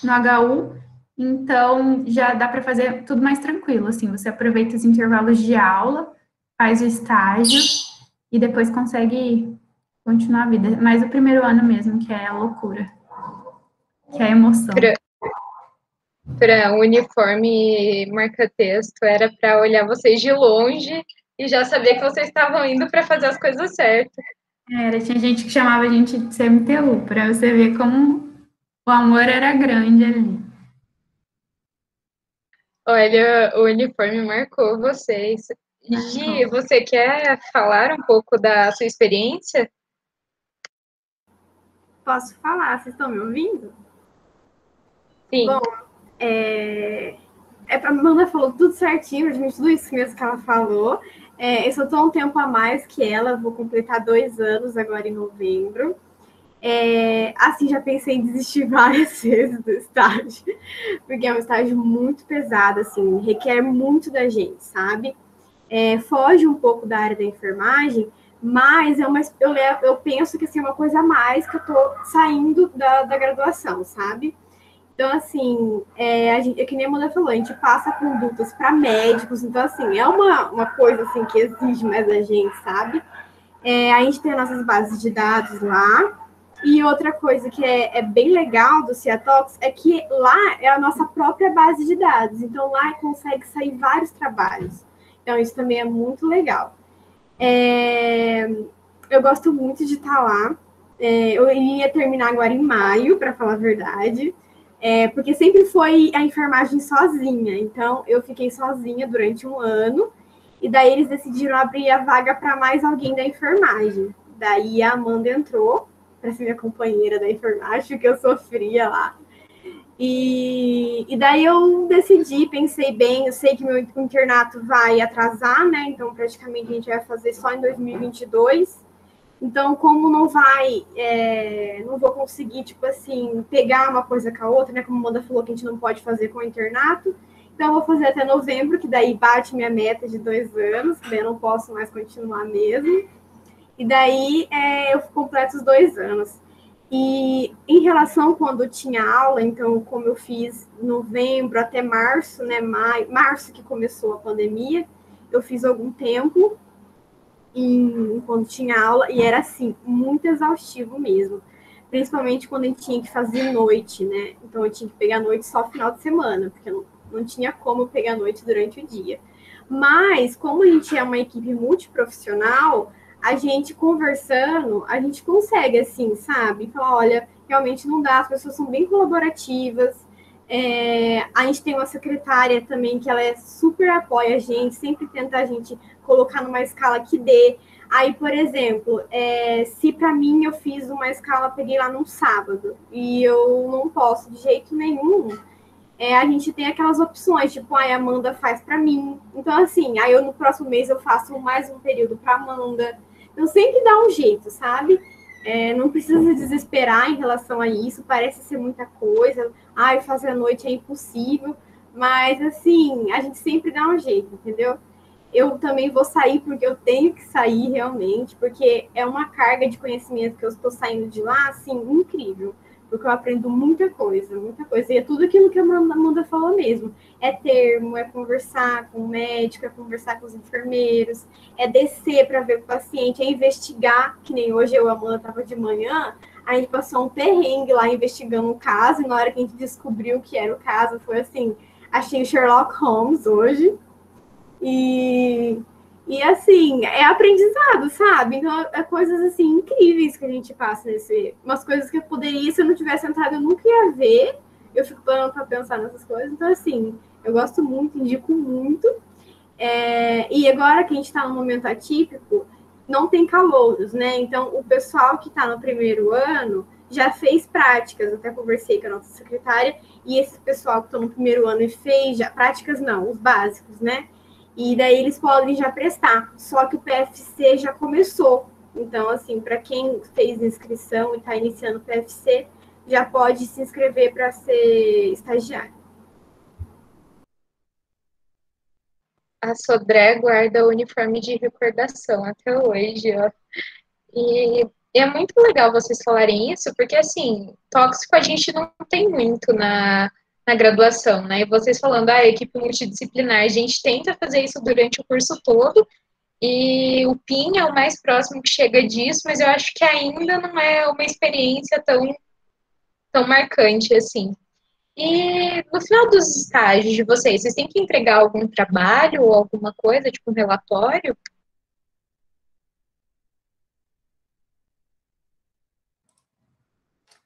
HU, então já dá para fazer tudo mais tranquilo, assim, você aproveita os intervalos de aula, faz o estágio e depois consegue continuar a vida. Mas o primeiro ano mesmo, que é a loucura, que é a emoção. Para o uniforme marca-texto era para olhar vocês de longe e já saber que vocês estavam indo para fazer as coisas certas. Tinha gente que chamava a gente de CMTU, para você ver como o amor era grande ali. Olha, o uniforme marcou vocês. Gi, você quer falar um pouco da sua experiência? Posso falar? Vocês estão me ouvindo? Sim. Bom, a Amanda falou tudo certinho, tudo isso mesmo que ela falou. Eu só estou um tempo a mais que ela, vou completar 2 anos agora em novembro. Assim, já pensei em desistir várias vezes do estágio, porque é um estágio muito pesado, assim, requer muito da gente, sabe? Foge um pouco da área da enfermagem, Mas eu penso que assim, é uma coisa a mais que eu estou saindo da graduação, sabe? Então, assim, é que nem a Amanda falou, a gente passa condutas para médicos, então, assim, é uma coisa assim, que exige mais da gente, sabe? A gente tem as nossas bases de dados lá, e outra coisa que é bem legal do Ciatox é que lá é a nossa própria base de dados, então lá consegue sair vários trabalhos. Então, isso também é muito legal. Eu gosto muito de estar lá. Eu iria terminar agora em maio, para falar a verdade, porque sempre foi a enfermagem sozinha. Então, eu fiquei sozinha durante um ano, e daí eles decidiram abrir a vaga para mais alguém da enfermagem. Daí a Amanda entrou para ser minha companheira da enfermagem, porque eu sofria lá. E daí eu decidi, pensei bem, eu sei que meu internato vai atrasar, né? Então, praticamente, a gente vai fazer só em 2022. Então, como não vou conseguir, tipo assim, pegar uma coisa com a outra, né? Como a Amanda falou que a gente não pode fazer com o internato. Então, eu vou fazer até novembro, que daí bate minha meta de 2 anos, que daí eu não posso mais continuar mesmo. E daí eu completo os 2 anos. E em relação quando tinha aula, então, como eu fiz novembro até março, né? Março que começou a pandemia, eu fiz algum tempo quando tinha aula, e era assim, muito exaustivo mesmo. Principalmente quando a gente tinha que fazer noite, né? Então eu tinha que pegar noite só final de semana, porque não tinha como pegar noite durante o dia. Mas, como a gente é uma equipe multiprofissional, a gente conversando, a gente consegue, assim, sabe? Falar, olha, realmente não dá, as pessoas são bem colaborativas. A gente tem uma secretária também que ela super apoia a gente, sempre tenta a gente colocar numa escala que dê. Aí, por exemplo, se para mim eu fiz uma escala, peguei lá num sábado, e eu não posso de jeito nenhum, a gente tem aquelas opções, tipo, a Amanda faz para mim. Então, assim, aí no próximo mês eu faço mais um período para Amanda. Então, sempre dá um jeito, sabe? Não precisa se desesperar em relação a isso, parece ser muita coisa. Fazer a noite é impossível. Mas, assim, a gente sempre dá um jeito, entendeu? Eu também vou sair porque eu tenho que sair realmente, porque é uma carga de conhecimento que eu estou saindo de lá, assim, incrível. Porque eu aprendo muita coisa, muita coisa. E é tudo aquilo que a Amanda falou mesmo. É termo, é conversar com o médico, é conversar com os enfermeiros, é descer para ver o paciente, é investigar, que nem hoje eu e a Amanda estava de manhã, a gente passou um perrengue lá investigando o caso, e na hora que a gente descobriu que era o caso, foi assim, achei o Sherlock Holmes hoje. E assim, é aprendizado, sabe? Então, é coisas assim incríveis que a gente passa umas coisas que eu poderia, se eu não tivesse entrado, eu nunca ia ver. Eu fico parando para pensar nessas coisas. Então, assim, eu gosto muito, indico muito. E agora que a gente está num momento atípico, não tem calouros, né? Então, o pessoal que está no primeiro ano já fez práticas. Eu até conversei com a nossa secretária, e esse pessoal que está no primeiro ano e fez já práticas, não, os básicos, né? E daí eles podem já prestar. Só que o PFC já começou. Então, assim, para quem fez inscrição e está iniciando o PFC, já pode se inscrever para ser estagiário. A Sodré guarda o uniforme de recordação até hoje, ó. E é muito legal vocês falarem isso, porque, assim, tóxico a gente não tem muito na graduação, né? E vocês falando, equipe multidisciplinar, a gente tenta fazer isso durante o curso todo, e o PIN é o mais próximo que chega disso, mas eu acho que ainda não é uma experiência tão marcante, assim. E no final dos estágios de vocês têm que entregar algum trabalho ou alguma coisa, tipo um relatório?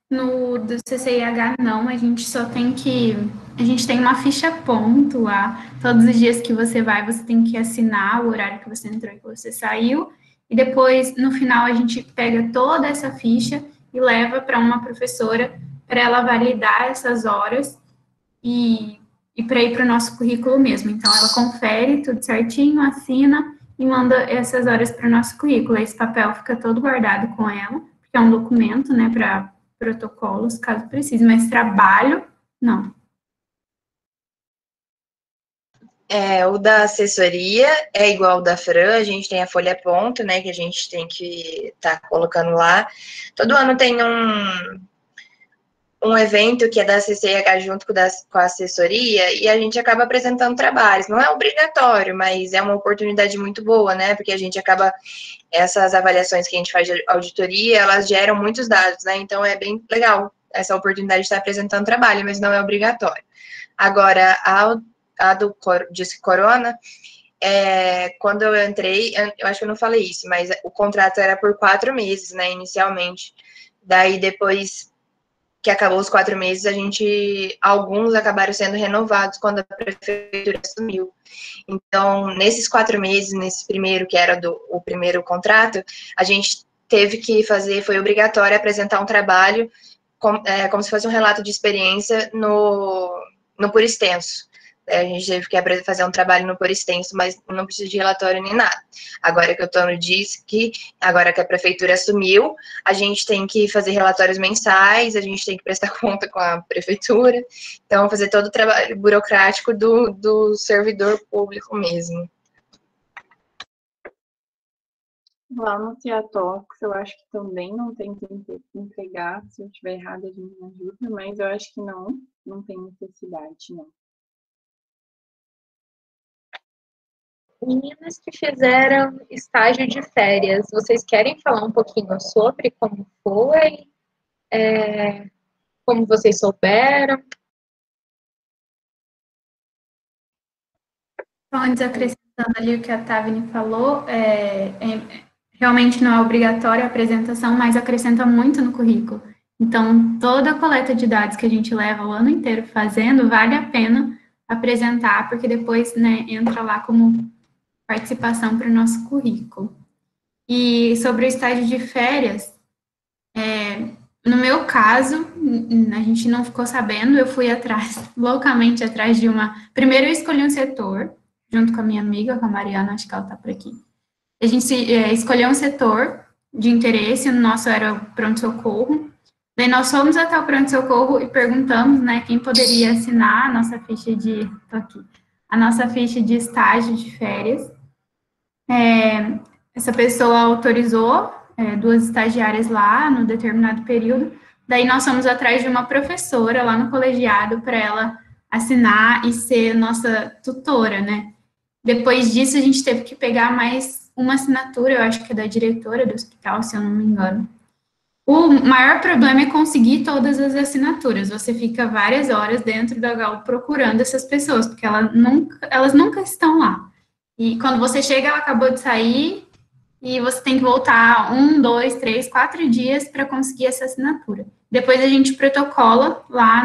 No do CCIH, não, a gente tem uma ficha ponto lá. Todos os dias que você vai, você tem que assinar o horário que você entrou e que você saiu. E depois, no final, a gente pega toda essa ficha e leva para uma professora para ela validar essas horas e para ir para o nosso currículo mesmo. Então, ela confere tudo certinho, assina e manda essas horas para o nosso currículo. Esse papel fica todo guardado com ela, porque é um documento, né, para protocolos, caso precise, mas trabalho, não. O da assessoria é igual ao da Fran, a gente tem a folha ponto, né, que a gente tem que estar colocando lá. Todo ano tem um evento que é da CCIH junto com a assessoria e a gente acaba apresentando trabalhos. Não é obrigatório, mas é uma oportunidade muito boa, né, porque a gente acaba, essas avaliações que a gente faz de auditoria, elas geram muitos dados, né, então é bem legal essa oportunidade de estar apresentando trabalho, mas não é obrigatório. Agora, a do Disque Corona, quando eu entrei, eu acho que eu não falei isso, mas o contrato era por 4 meses, né, inicialmente. Daí, depois que acabou os 4 meses, alguns acabaram sendo renovados quando a prefeitura assumiu. Então, nesses 4 meses, nesse primeiro, que era o primeiro contrato, a gente teve que foi obrigatório apresentar um trabalho como se fosse um relato de experiência no por extenso. A gente teve que fazer um trabalho no por extenso, mas não precisa de relatório nem nada. Agora que eu estou no DISC, agora que a prefeitura assumiu, a gente tem que fazer relatórios mensais, a gente tem que prestar conta com a prefeitura, então fazer todo o trabalho burocrático do servidor público mesmo. Lá no Ciatox, eu acho que também não tem que entregar, se eu estiver errada, a gente me ajuda, mas eu acho que não tem necessidade, não. Meninas que fizeram estágio de férias, vocês querem falar um pouquinho sobre como foi? Como vocês souberam? Então, antes, acrescentando ali o que a Tavini falou, realmente não é obrigatória a apresentação, mas acrescenta muito no currículo. Então, toda a coleta de dados que a gente leva o ano inteiro fazendo, vale a pena apresentar, porque depois, né, entra lá como participação para o nosso currículo. E sobre o estágio de férias, no meu caso, a gente não ficou sabendo, eu fui loucamente atrás de primeiro eu escolhi um setor, junto com a minha amiga, com a Mariana, acho que ela está por aqui. A gente escolheu um setor de interesse, o nosso era o pronto-socorro. Daí nós fomos até o pronto-socorro e perguntamos, né, quem poderia assinar a nossa ficha de estágio de férias. Essa pessoa autorizou 2 estagiárias lá no determinado período. Daí nós fomos atrás de uma professora lá no colegiado para ela assinar e ser nossa tutora, né? Depois disso, a gente teve que pegar mais uma assinatura, eu acho que é da diretora do hospital, se eu não me engano. O maior problema é conseguir todas as assinaturas. Você fica várias horas dentro do HU procurando essas pessoas, porque elas nunca estão lá. E quando você chega, ela acabou de sair e você tem que voltar 1, 2, 3, 4 dias para conseguir essa assinatura. Depois a gente protocola lá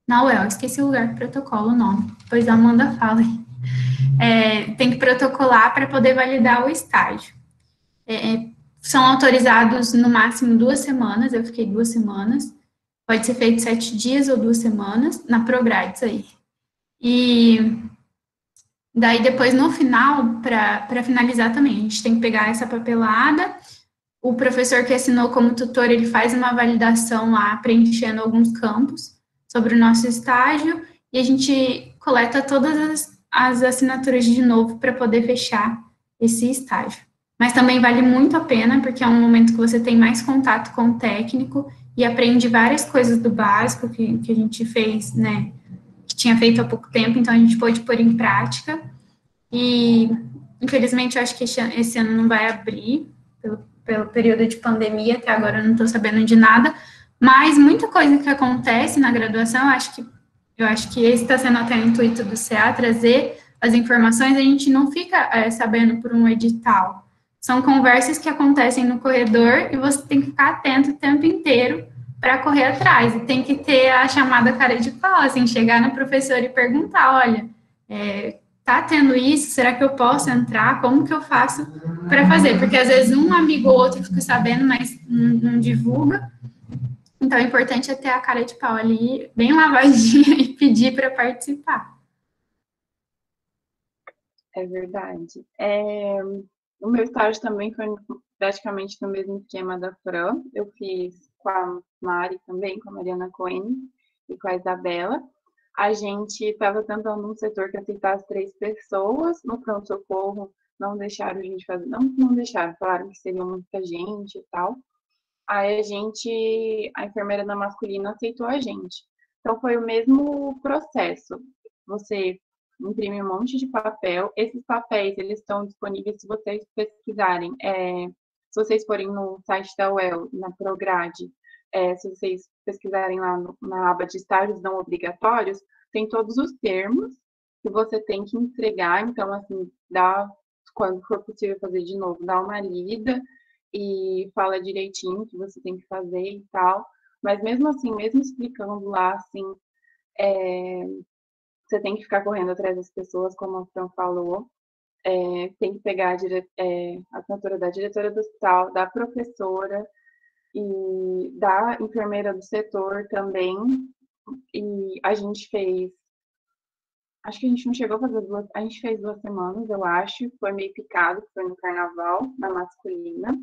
na UEL, esqueci o lugar, protocolo o nome, depois a Amanda fala aí. Tem que protocolar para poder validar o estágio. São autorizados no máximo 2 semanas, eu fiquei 2 semanas, pode ser feito 7 dias ou 2 semanas, na Progrades aí. E daí depois, no final, para finalizar também, a gente tem que pegar essa papelada, o professor que assinou como tutor, ele faz uma validação lá, preenchendo alguns campos sobre o nosso estágio, e a gente coleta todas as assinaturas de novo para poder fechar esse estágio. Mas também vale muito a pena, porque é um momento que você tem mais contato com o técnico e aprende várias coisas do básico que a gente fez, né, que tinha feito há pouco tempo, então a gente pôde pôr em prática. E, infelizmente, eu acho que esse ano não vai abrir, pelo período de pandemia, até agora eu não estou sabendo de nada, mas muita coisa que acontece na graduação, eu acho que esse está sendo até o intuito do CA, trazer as informações, a gente não fica sabendo por um edital. São conversas que acontecem no corredor e você tem que ficar atento o tempo inteiro para correr atrás. E tem que ter a chamada cara de pau, assim, chegar no professor e perguntar, olha, tá tendo isso? Será que eu posso entrar? Como que eu faço para fazer? Porque às vezes um amigo ou outro fica sabendo, mas não divulga. Então, o importante é ter a cara de pau ali, bem lavadinha, e pedir para participar. É verdade. O meu estágio também foi praticamente no mesmo esquema da Fran. Eu fiz com a Mari também, com a Mariana Cohen e com a Isabela. a gente estava tentando um setor que aceitasse 3 pessoas, no pronto-socorro não deixaram a gente fazer, não deixaram, falaram que seria muita gente e tal. Aí a enfermeira da masculina aceitou a gente. Então foi o mesmo processo. Você imprime um monte de papel. Esses papéis, eles estão disponíveis se vocês pesquisarem. Se vocês forem no site da UEL, na Prograde, se vocês pesquisarem lá na aba de estágios não obrigatórios, tem todos os termos que você tem que entregar. Então, assim, quando for possível fazer de novo, dá uma lida e fala direitinho o que você tem que fazer e tal. Mas mesmo assim, mesmo explicando lá, assim, você tem que ficar correndo atrás das pessoas, como a Fran falou. Tem que pegar a assinatura da diretora do hospital, da professora e da enfermeira do setor também. E a gente fez, acho que a gente não chegou a fazer a gente fez 2 semanas, eu acho, foi meio picado, foi no carnaval, na masculina.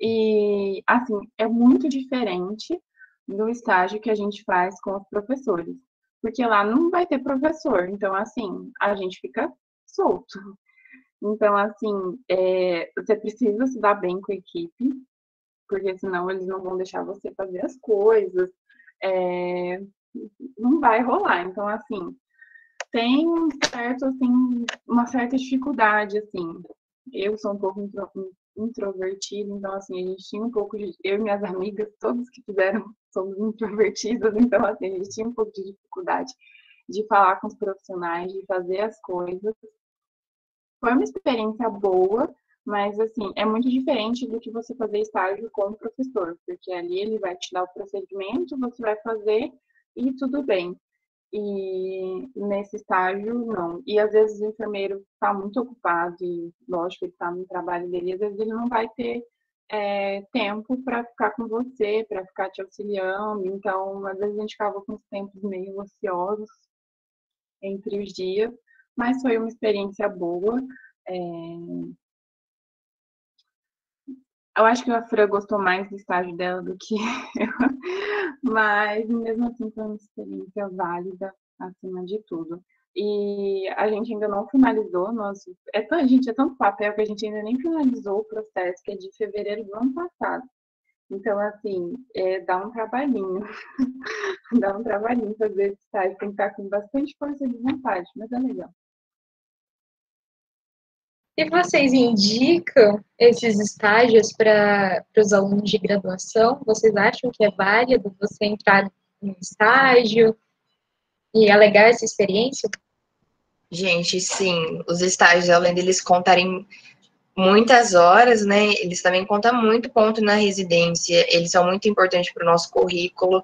E, assim, é muito diferente do estágio que a gente faz com os professores, porque lá não vai ter professor, então, assim, a gente fica solto. Então, assim, você precisa se dar bem com a equipe, porque senão eles não vão deixar você fazer as coisas, não vai rolar. Então, assim, tem uma certa dificuldade, assim. Eu sou um pouco introvertida, então, assim, a gente tinha um pouco de... Eu e minhas amigas, todos que fizeram, somos introvertidas, então, assim, a gente tinha um pouco de dificuldade de falar com os profissionais, de fazer as coisas. Foi uma experiência boa, mas, assim, é muito diferente do que você fazer estágio com o professor, porque ali ele vai te dar o procedimento, você vai fazer e tudo bem. E nesse estágio, não. E às vezes o enfermeiro está muito ocupado, e lógico, ele está no trabalho dele, e às vezes ele não vai ter tempo para ficar com você, para ficar te auxiliando. Então, às vezes a gente ficava com os tempos meio ociosos entre os dias, mas foi uma experiência boa. Eu acho que a Fran gostou mais do estágio dela do que eu, mas mesmo assim foi uma experiência válida acima de tudo. E a gente ainda não finalizou gente, é tanto papel que a gente ainda nem finalizou o processo, que é de fevereiro do ano passado. Então, assim, dá um trabalhinho. Dá um trabalhinho fazer esse estágio, tem que estar com bastante força de vontade, mas é legal. E vocês indicam esses estágios para os alunos de graduação? Vocês acham que é válido você entrar em estágio e é legal essa experiência? Gente, sim, os estágios, além deles contarem muitas horas, né, eles também contam muito ponto na residência, eles são muito importantes para o nosso currículo,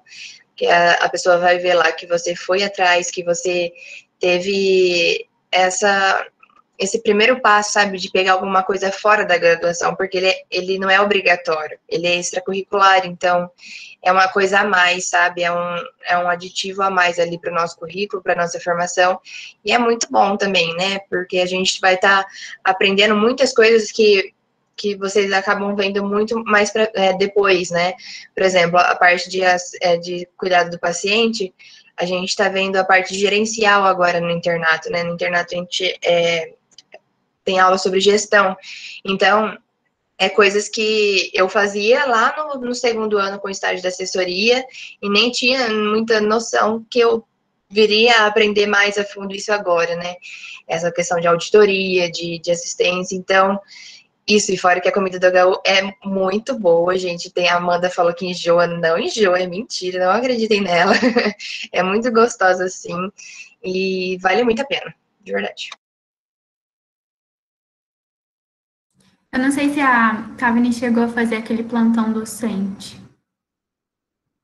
que a pessoa vai ver lá que você foi atrás, que você teve esse primeiro passo, sabe, de pegar alguma coisa fora da graduação, porque ele não é obrigatório, ele é extracurricular, então é uma coisa a mais, sabe, é um aditivo a mais ali para o nosso currículo, para a nossa formação, e é muito bom também, né, porque a gente vai estar aprendendo muitas coisas que vocês acabam vendo muito mais depois, né, por exemplo, a parte de cuidado do paciente, a gente está vendo a parte gerencial agora no internato, né, no internato a gente tem aula sobre gestão, então coisas que eu fazia lá no segundo ano com o estágio da assessoria e nem tinha muita noção que eu viria a aprender mais a fundo isso agora, né? Essa questão de auditoria, de assistência, então, isso, e fora que a comida do HU é muito boa, gente, a Amanda falou que enjoa, não enjoa, é mentira, não acreditem nela, é muito gostosa, assim, e vale muito a pena, de verdade. Eu não sei se a Kavni chegou a fazer aquele plantão docente.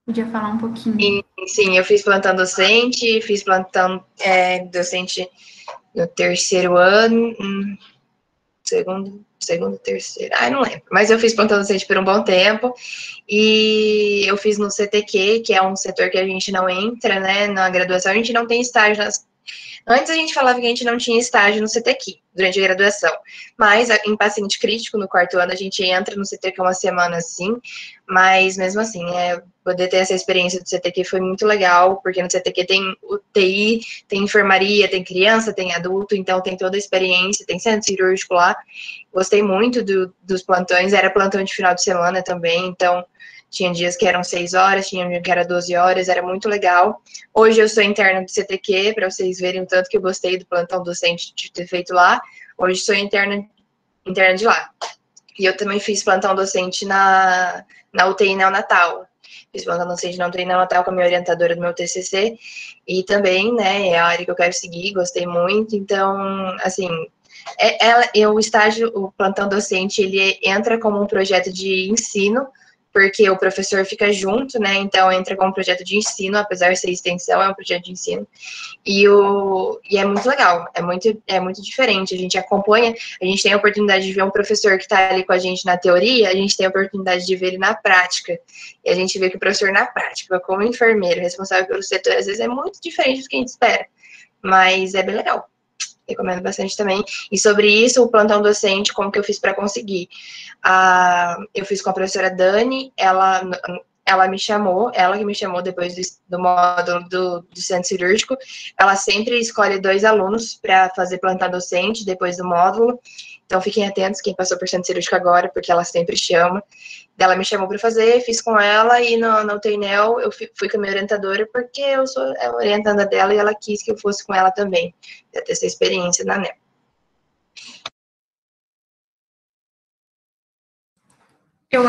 Podia falar um pouquinho. Sim, eu fiz plantão docente, fiz plantão docente no terceiro ano, segundo, terceiro, não lembro. Mas eu fiz plantão docente por um bom tempo, e eu fiz no CTQ, que é um setor que a gente não entra, né, na graduação, a gente não tem estágio Antes a gente falava que a gente não tinha estágio no CTQ durante a graduação, mas em paciente crítico, no quarto ano, a gente entra no CTQ uma semana assim, mas mesmo assim, poder ter essa experiência do CTQ foi muito legal, porque no CTQ tem UTI, tem enfermaria, tem criança, tem adulto, então tem toda a experiência, tem centro cirúrgico lá. Gostei muito dos plantões, era plantão de final de semana também, então tinha dias que eram 6 horas, tinha dia que era 12 horas, era muito legal. Hoje eu sou interna do CTQ, para vocês verem o tanto que eu gostei do plantão docente de ter feito lá. Hoje sou interna de lá. E eu também fiz plantão docente na UTI neonatal. Fiz plantão docente na UTI neonatal com a minha orientadora do meu TCC. E também, né, é a área que eu quero seguir, gostei muito. Então, assim, o estágio, o plantão docente, ele entra como um projeto de ensino, porque o professor fica junto, né? Então entra como um projeto de ensino, apesar de ser extensão, é um projeto de ensino. E é muito legal, é muito diferente. A gente acompanha, a gente tem a oportunidade de ver um professor que está ali com a gente na teoria, a gente tem a oportunidade de ver ele na prática. E a gente vê que o professor na prática, como enfermeiro, responsável pelo setor, às vezes é muito diferente do que a gente espera. Mas é bem legal. Recomendo bastante também. E sobre isso, o plantão docente, como que eu fiz para conseguir? Eu fiz com a professora Dani, ela que me chamou depois do módulo do centro cirúrgico. Ela sempre escolhe 2 alunos para fazer plantão docente depois do módulo. Então, fiquem atentos quem passou por centro cirúrgico agora, porque ela sempre chama. Ela me chamou para fazer, fiz com ela, e no TEINEL eu fui com a minha orientadora, porque eu sou a orientanda dela e ela quis que eu fosse com ela também, para ter essa experiência na NEL. Eu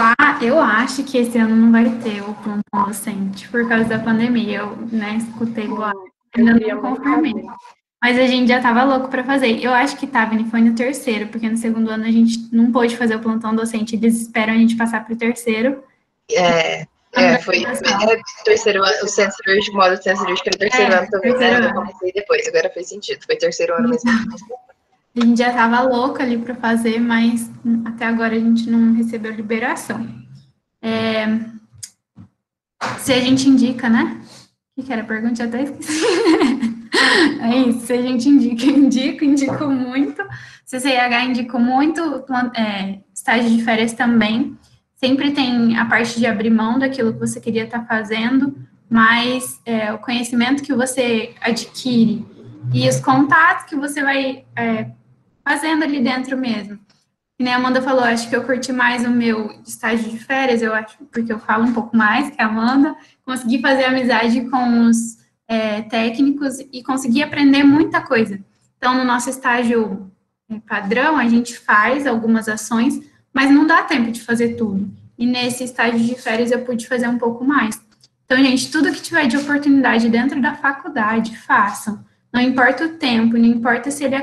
acho que esse ano não vai ter o plantão docente, por causa da pandemia. Eu, né, escutei boa, ainda não confirmei. Mas a gente já estava louco para fazer. Eu acho que foi no terceiro, porque no segundo ano a gente não pôde fazer o plantão docente. Eles esperam a gente passar para o terceiro. Foi terceiro ano, o centro cirúrgico, o módulo do centro cirúrgico era terceiro ano também, né? Eu comecei depois, agora fez sentido. Foi terceiro ano mesmo. A gente já estava louco ali para fazer, mas até agora a gente não recebeu liberação. Se a gente indica, né? O que era a pergunta? Já até esqueci. É isso, se a gente indico muito. CCIH indico muito, estágio de férias também. Sempre tem a parte de abrir mão daquilo que você queria estar fazendo, mas o conhecimento que você adquire e os contatos que você vai fazendo ali dentro mesmo. E nem a Amanda falou, acho que eu curti mais o meu estágio de férias, eu acho, porque eu falo um pouco mais que a Amanda, consegui fazer amizade com os técnicos e consegui aprender muita coisa. Então, no nosso estágio padrão, a gente faz algumas ações, mas não dá tempo de fazer tudo. E nesse estágio de férias eu pude fazer um pouco mais. Então, gente, tudo que tiver de oportunidade dentro da faculdade, façam. Não importa o tempo, não importa se ele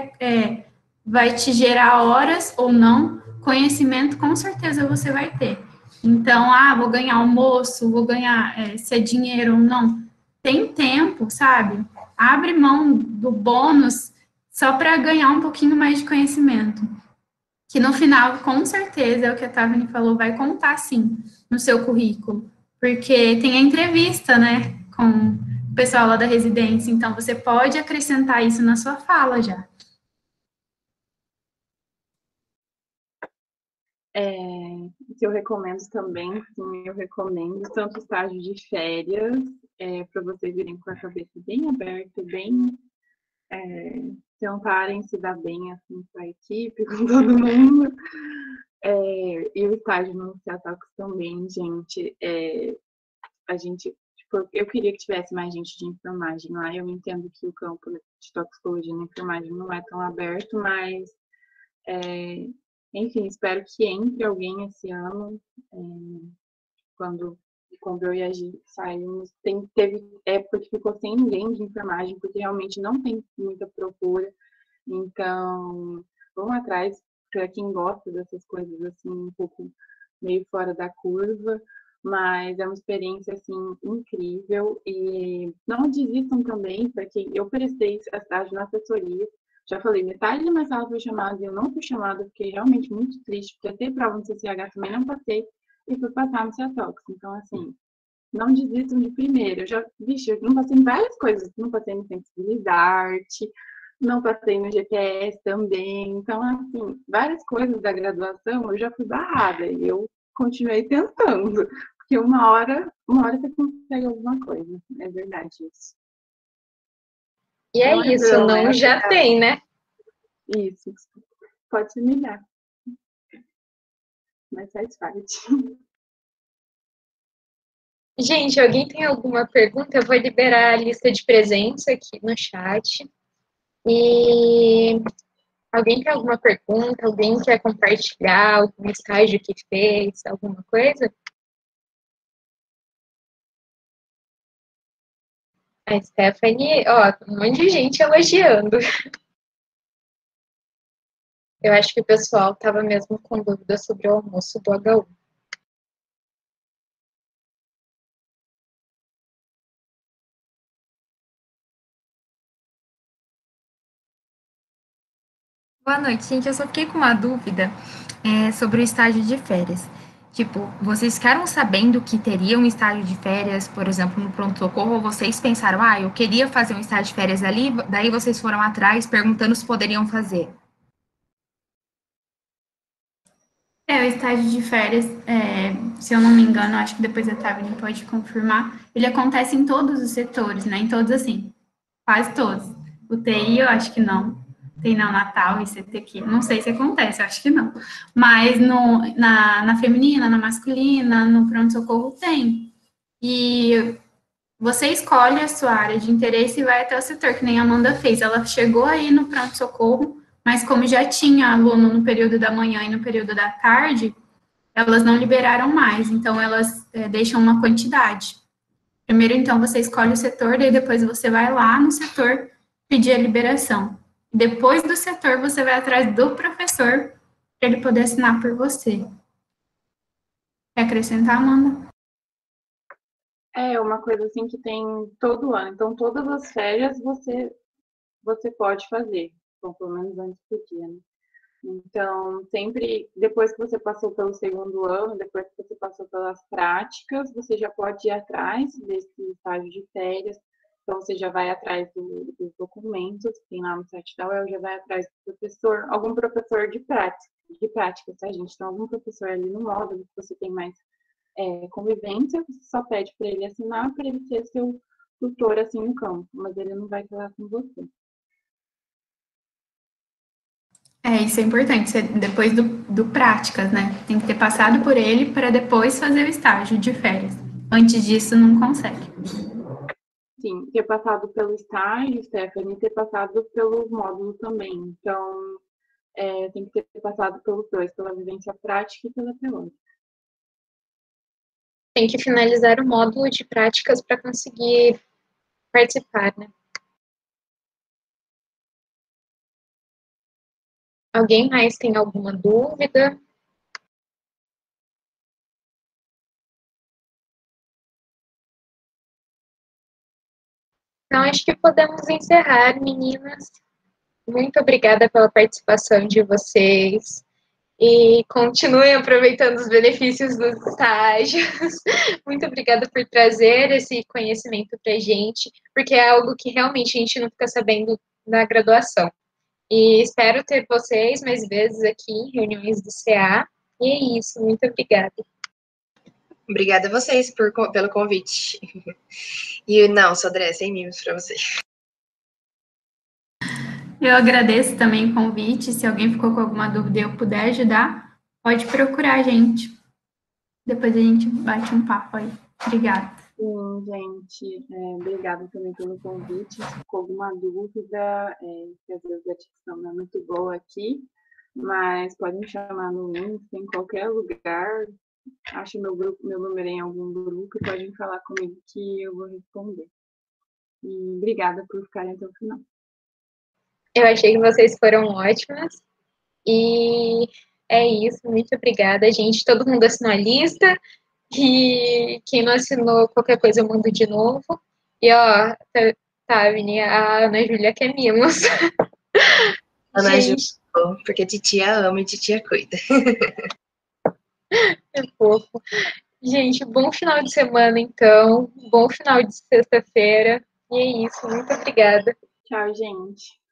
vai te gerar horas ou não, conhecimento com certeza você vai ter. Então, vou ganhar almoço, vou ganhar se é dinheiro ou não. Tem tempo, sabe? Abre mão do bônus só para ganhar um pouquinho mais de conhecimento. Que no final, com certeza, é o que a Tavani falou, vai contar sim no seu currículo. Porque tem a entrevista, né, com o pessoal lá da residência. Então, você pode acrescentar isso na sua fala já. Que eu recomendo também, sim, eu recomendo tanto estágio de férias, para vocês irem com a cabeça bem aberta, bem tentarem se dar bem assim com a equipe, com todo mundo. E o estágio no Ciatox também, gente. A gente, tipo, eu queria que tivesse mais gente de enfermagem lá. Eu entendo que o campo de toxicologia na enfermagem não é tão aberto, mas enfim, espero que entre alguém esse ano, quando eu e a Gi saímos. Teve época que ficou sem ninguém de enfermagem, porque realmente não tem muita procura. Então, vamos atrás, para quem gosta dessas coisas, assim, um pouco meio fora da curva. Mas é uma experiência, assim, incrível. E não desistam também, porque eu prestei estágio na assessoria. Já falei, metade da minha sala foi chamada e eu não fui chamada, fiquei realmente muito triste, porque ter prova no CCH também não passei e fui passar no Ciatox. Então, assim, não desistam de primeiro. Eu não passei em várias coisas, não passei no Sensibilidade, não passei no GPS também. Então, assim, várias coisas da graduação eu já fui barrada e eu continuei tentando, porque uma hora você consegue alguma coisa. É verdade isso. E é isso, não já tem, né? Isso. Pode se humilhar. Mas faz parte. Gente, alguém tem alguma pergunta? Eu vou liberar a lista de presentes aqui no chat. E alguém tem alguma pergunta? Alguém quer compartilhar algum estágio que fez, alguma coisa? A Stephanie, ó, um monte de gente elogiando. Eu acho que o pessoal estava mesmo com dúvida sobre o almoço do HU. Boa noite, gente. Eu só fiquei com uma dúvida sobre o estágio de férias. Tipo, vocês ficaram sabendo que teria um estágio de férias, por exemplo, no pronto-socorro, ou vocês pensaram, eu queria fazer um estágio de férias ali, daí vocês foram atrás perguntando se poderiam fazer? O estágio de férias, se eu não me engano, acho que depois a Tavine pode confirmar, ele acontece em todos os setores, né? Em todos, assim, quase todos. O TI, eu acho que não. Tem Natal e CTQ. Não sei se acontece, eu acho que não. Mas na feminina, na masculina, no pronto-socorro tem. E você escolhe a sua área de interesse e vai até o setor, que nem a Amanda fez. Ela chegou aí no pronto-socorro, mas como já tinha aluno no período da manhã e no período da tarde, elas não liberaram mais. Então, elas deixam uma quantidade. Primeiro, então, você escolhe o setor, daí depois você vai lá no setor pedir a liberação. Depois do setor, você vai atrás do professor para ele poder assinar por você. Quer acrescentar, Amanda? É uma coisa assim que tem todo ano. Então, todas as férias você pode fazer. Então, pelo menos antes do dia, né? Então, sempre depois que você passou pelo segundo ano, depois que você passou pelas práticas, você já pode ir atrás desse estágio de férias. Então, você já vai atrás dos documentos, tem lá no site da UEL, já vai atrás do professor, algum professor de prática, tá, gente? Então, algum professor ali no módulo que você tem mais convivência, você só pede para ele assinar, para ele ser seu tutor, assim, no campo, mas ele não vai falar com você. Isso é importante, depois do práticas, né? Tem que ter passado por ele para depois fazer o estágio de férias. Antes disso, não consegue. Sim, ter passado pelo estágio, Stephanie, e ter passado pelo módulo também. Então, tem que ter passado pelos dois, pela vivência prática e pela teórica. Tem que finalizar o módulo de práticas para conseguir participar, né? Alguém mais tem alguma dúvida? Então, acho que podemos encerrar, meninas. Muito obrigada pela participação de vocês. E continuem aproveitando os benefícios dos estágios. Muito obrigada por trazer esse conhecimento para a gente, porque é algo que realmente a gente não fica sabendo na graduação. E espero ter vocês mais vezes aqui em reuniões do CA. E é isso, muito obrigada. Obrigada a vocês pelo convite. E não, Sodré, 100 mimos para vocês. Eu agradeço também o convite. Se alguém ficou com alguma dúvida e eu puder ajudar, pode procurar a gente. Depois a gente bate um papo aí. Obrigada. Sim, gente, obrigada também pelo convite. Se ficou alguma dúvida, que às vezes a dicção não é muito boa aqui, mas pode me chamar no Insta, em qualquer lugar. Ache meu número em algum grupo e pode falar comigo que eu vou responder. E obrigada por ficarem até o final. Eu achei que vocês foram ótimas. E é isso, muito obrigada, gente. Todo mundo assinou a lista. E quem não assinou qualquer coisa, eu mando de novo. E ó, tá, Vini, a Ana Júlia quer mimos. Ana Júlia, porque titia ama e titia cuida. É fofo. Gente, bom final de semana, então. Bom final de sexta-feira. E é isso. Muito obrigada. Tchau, gente.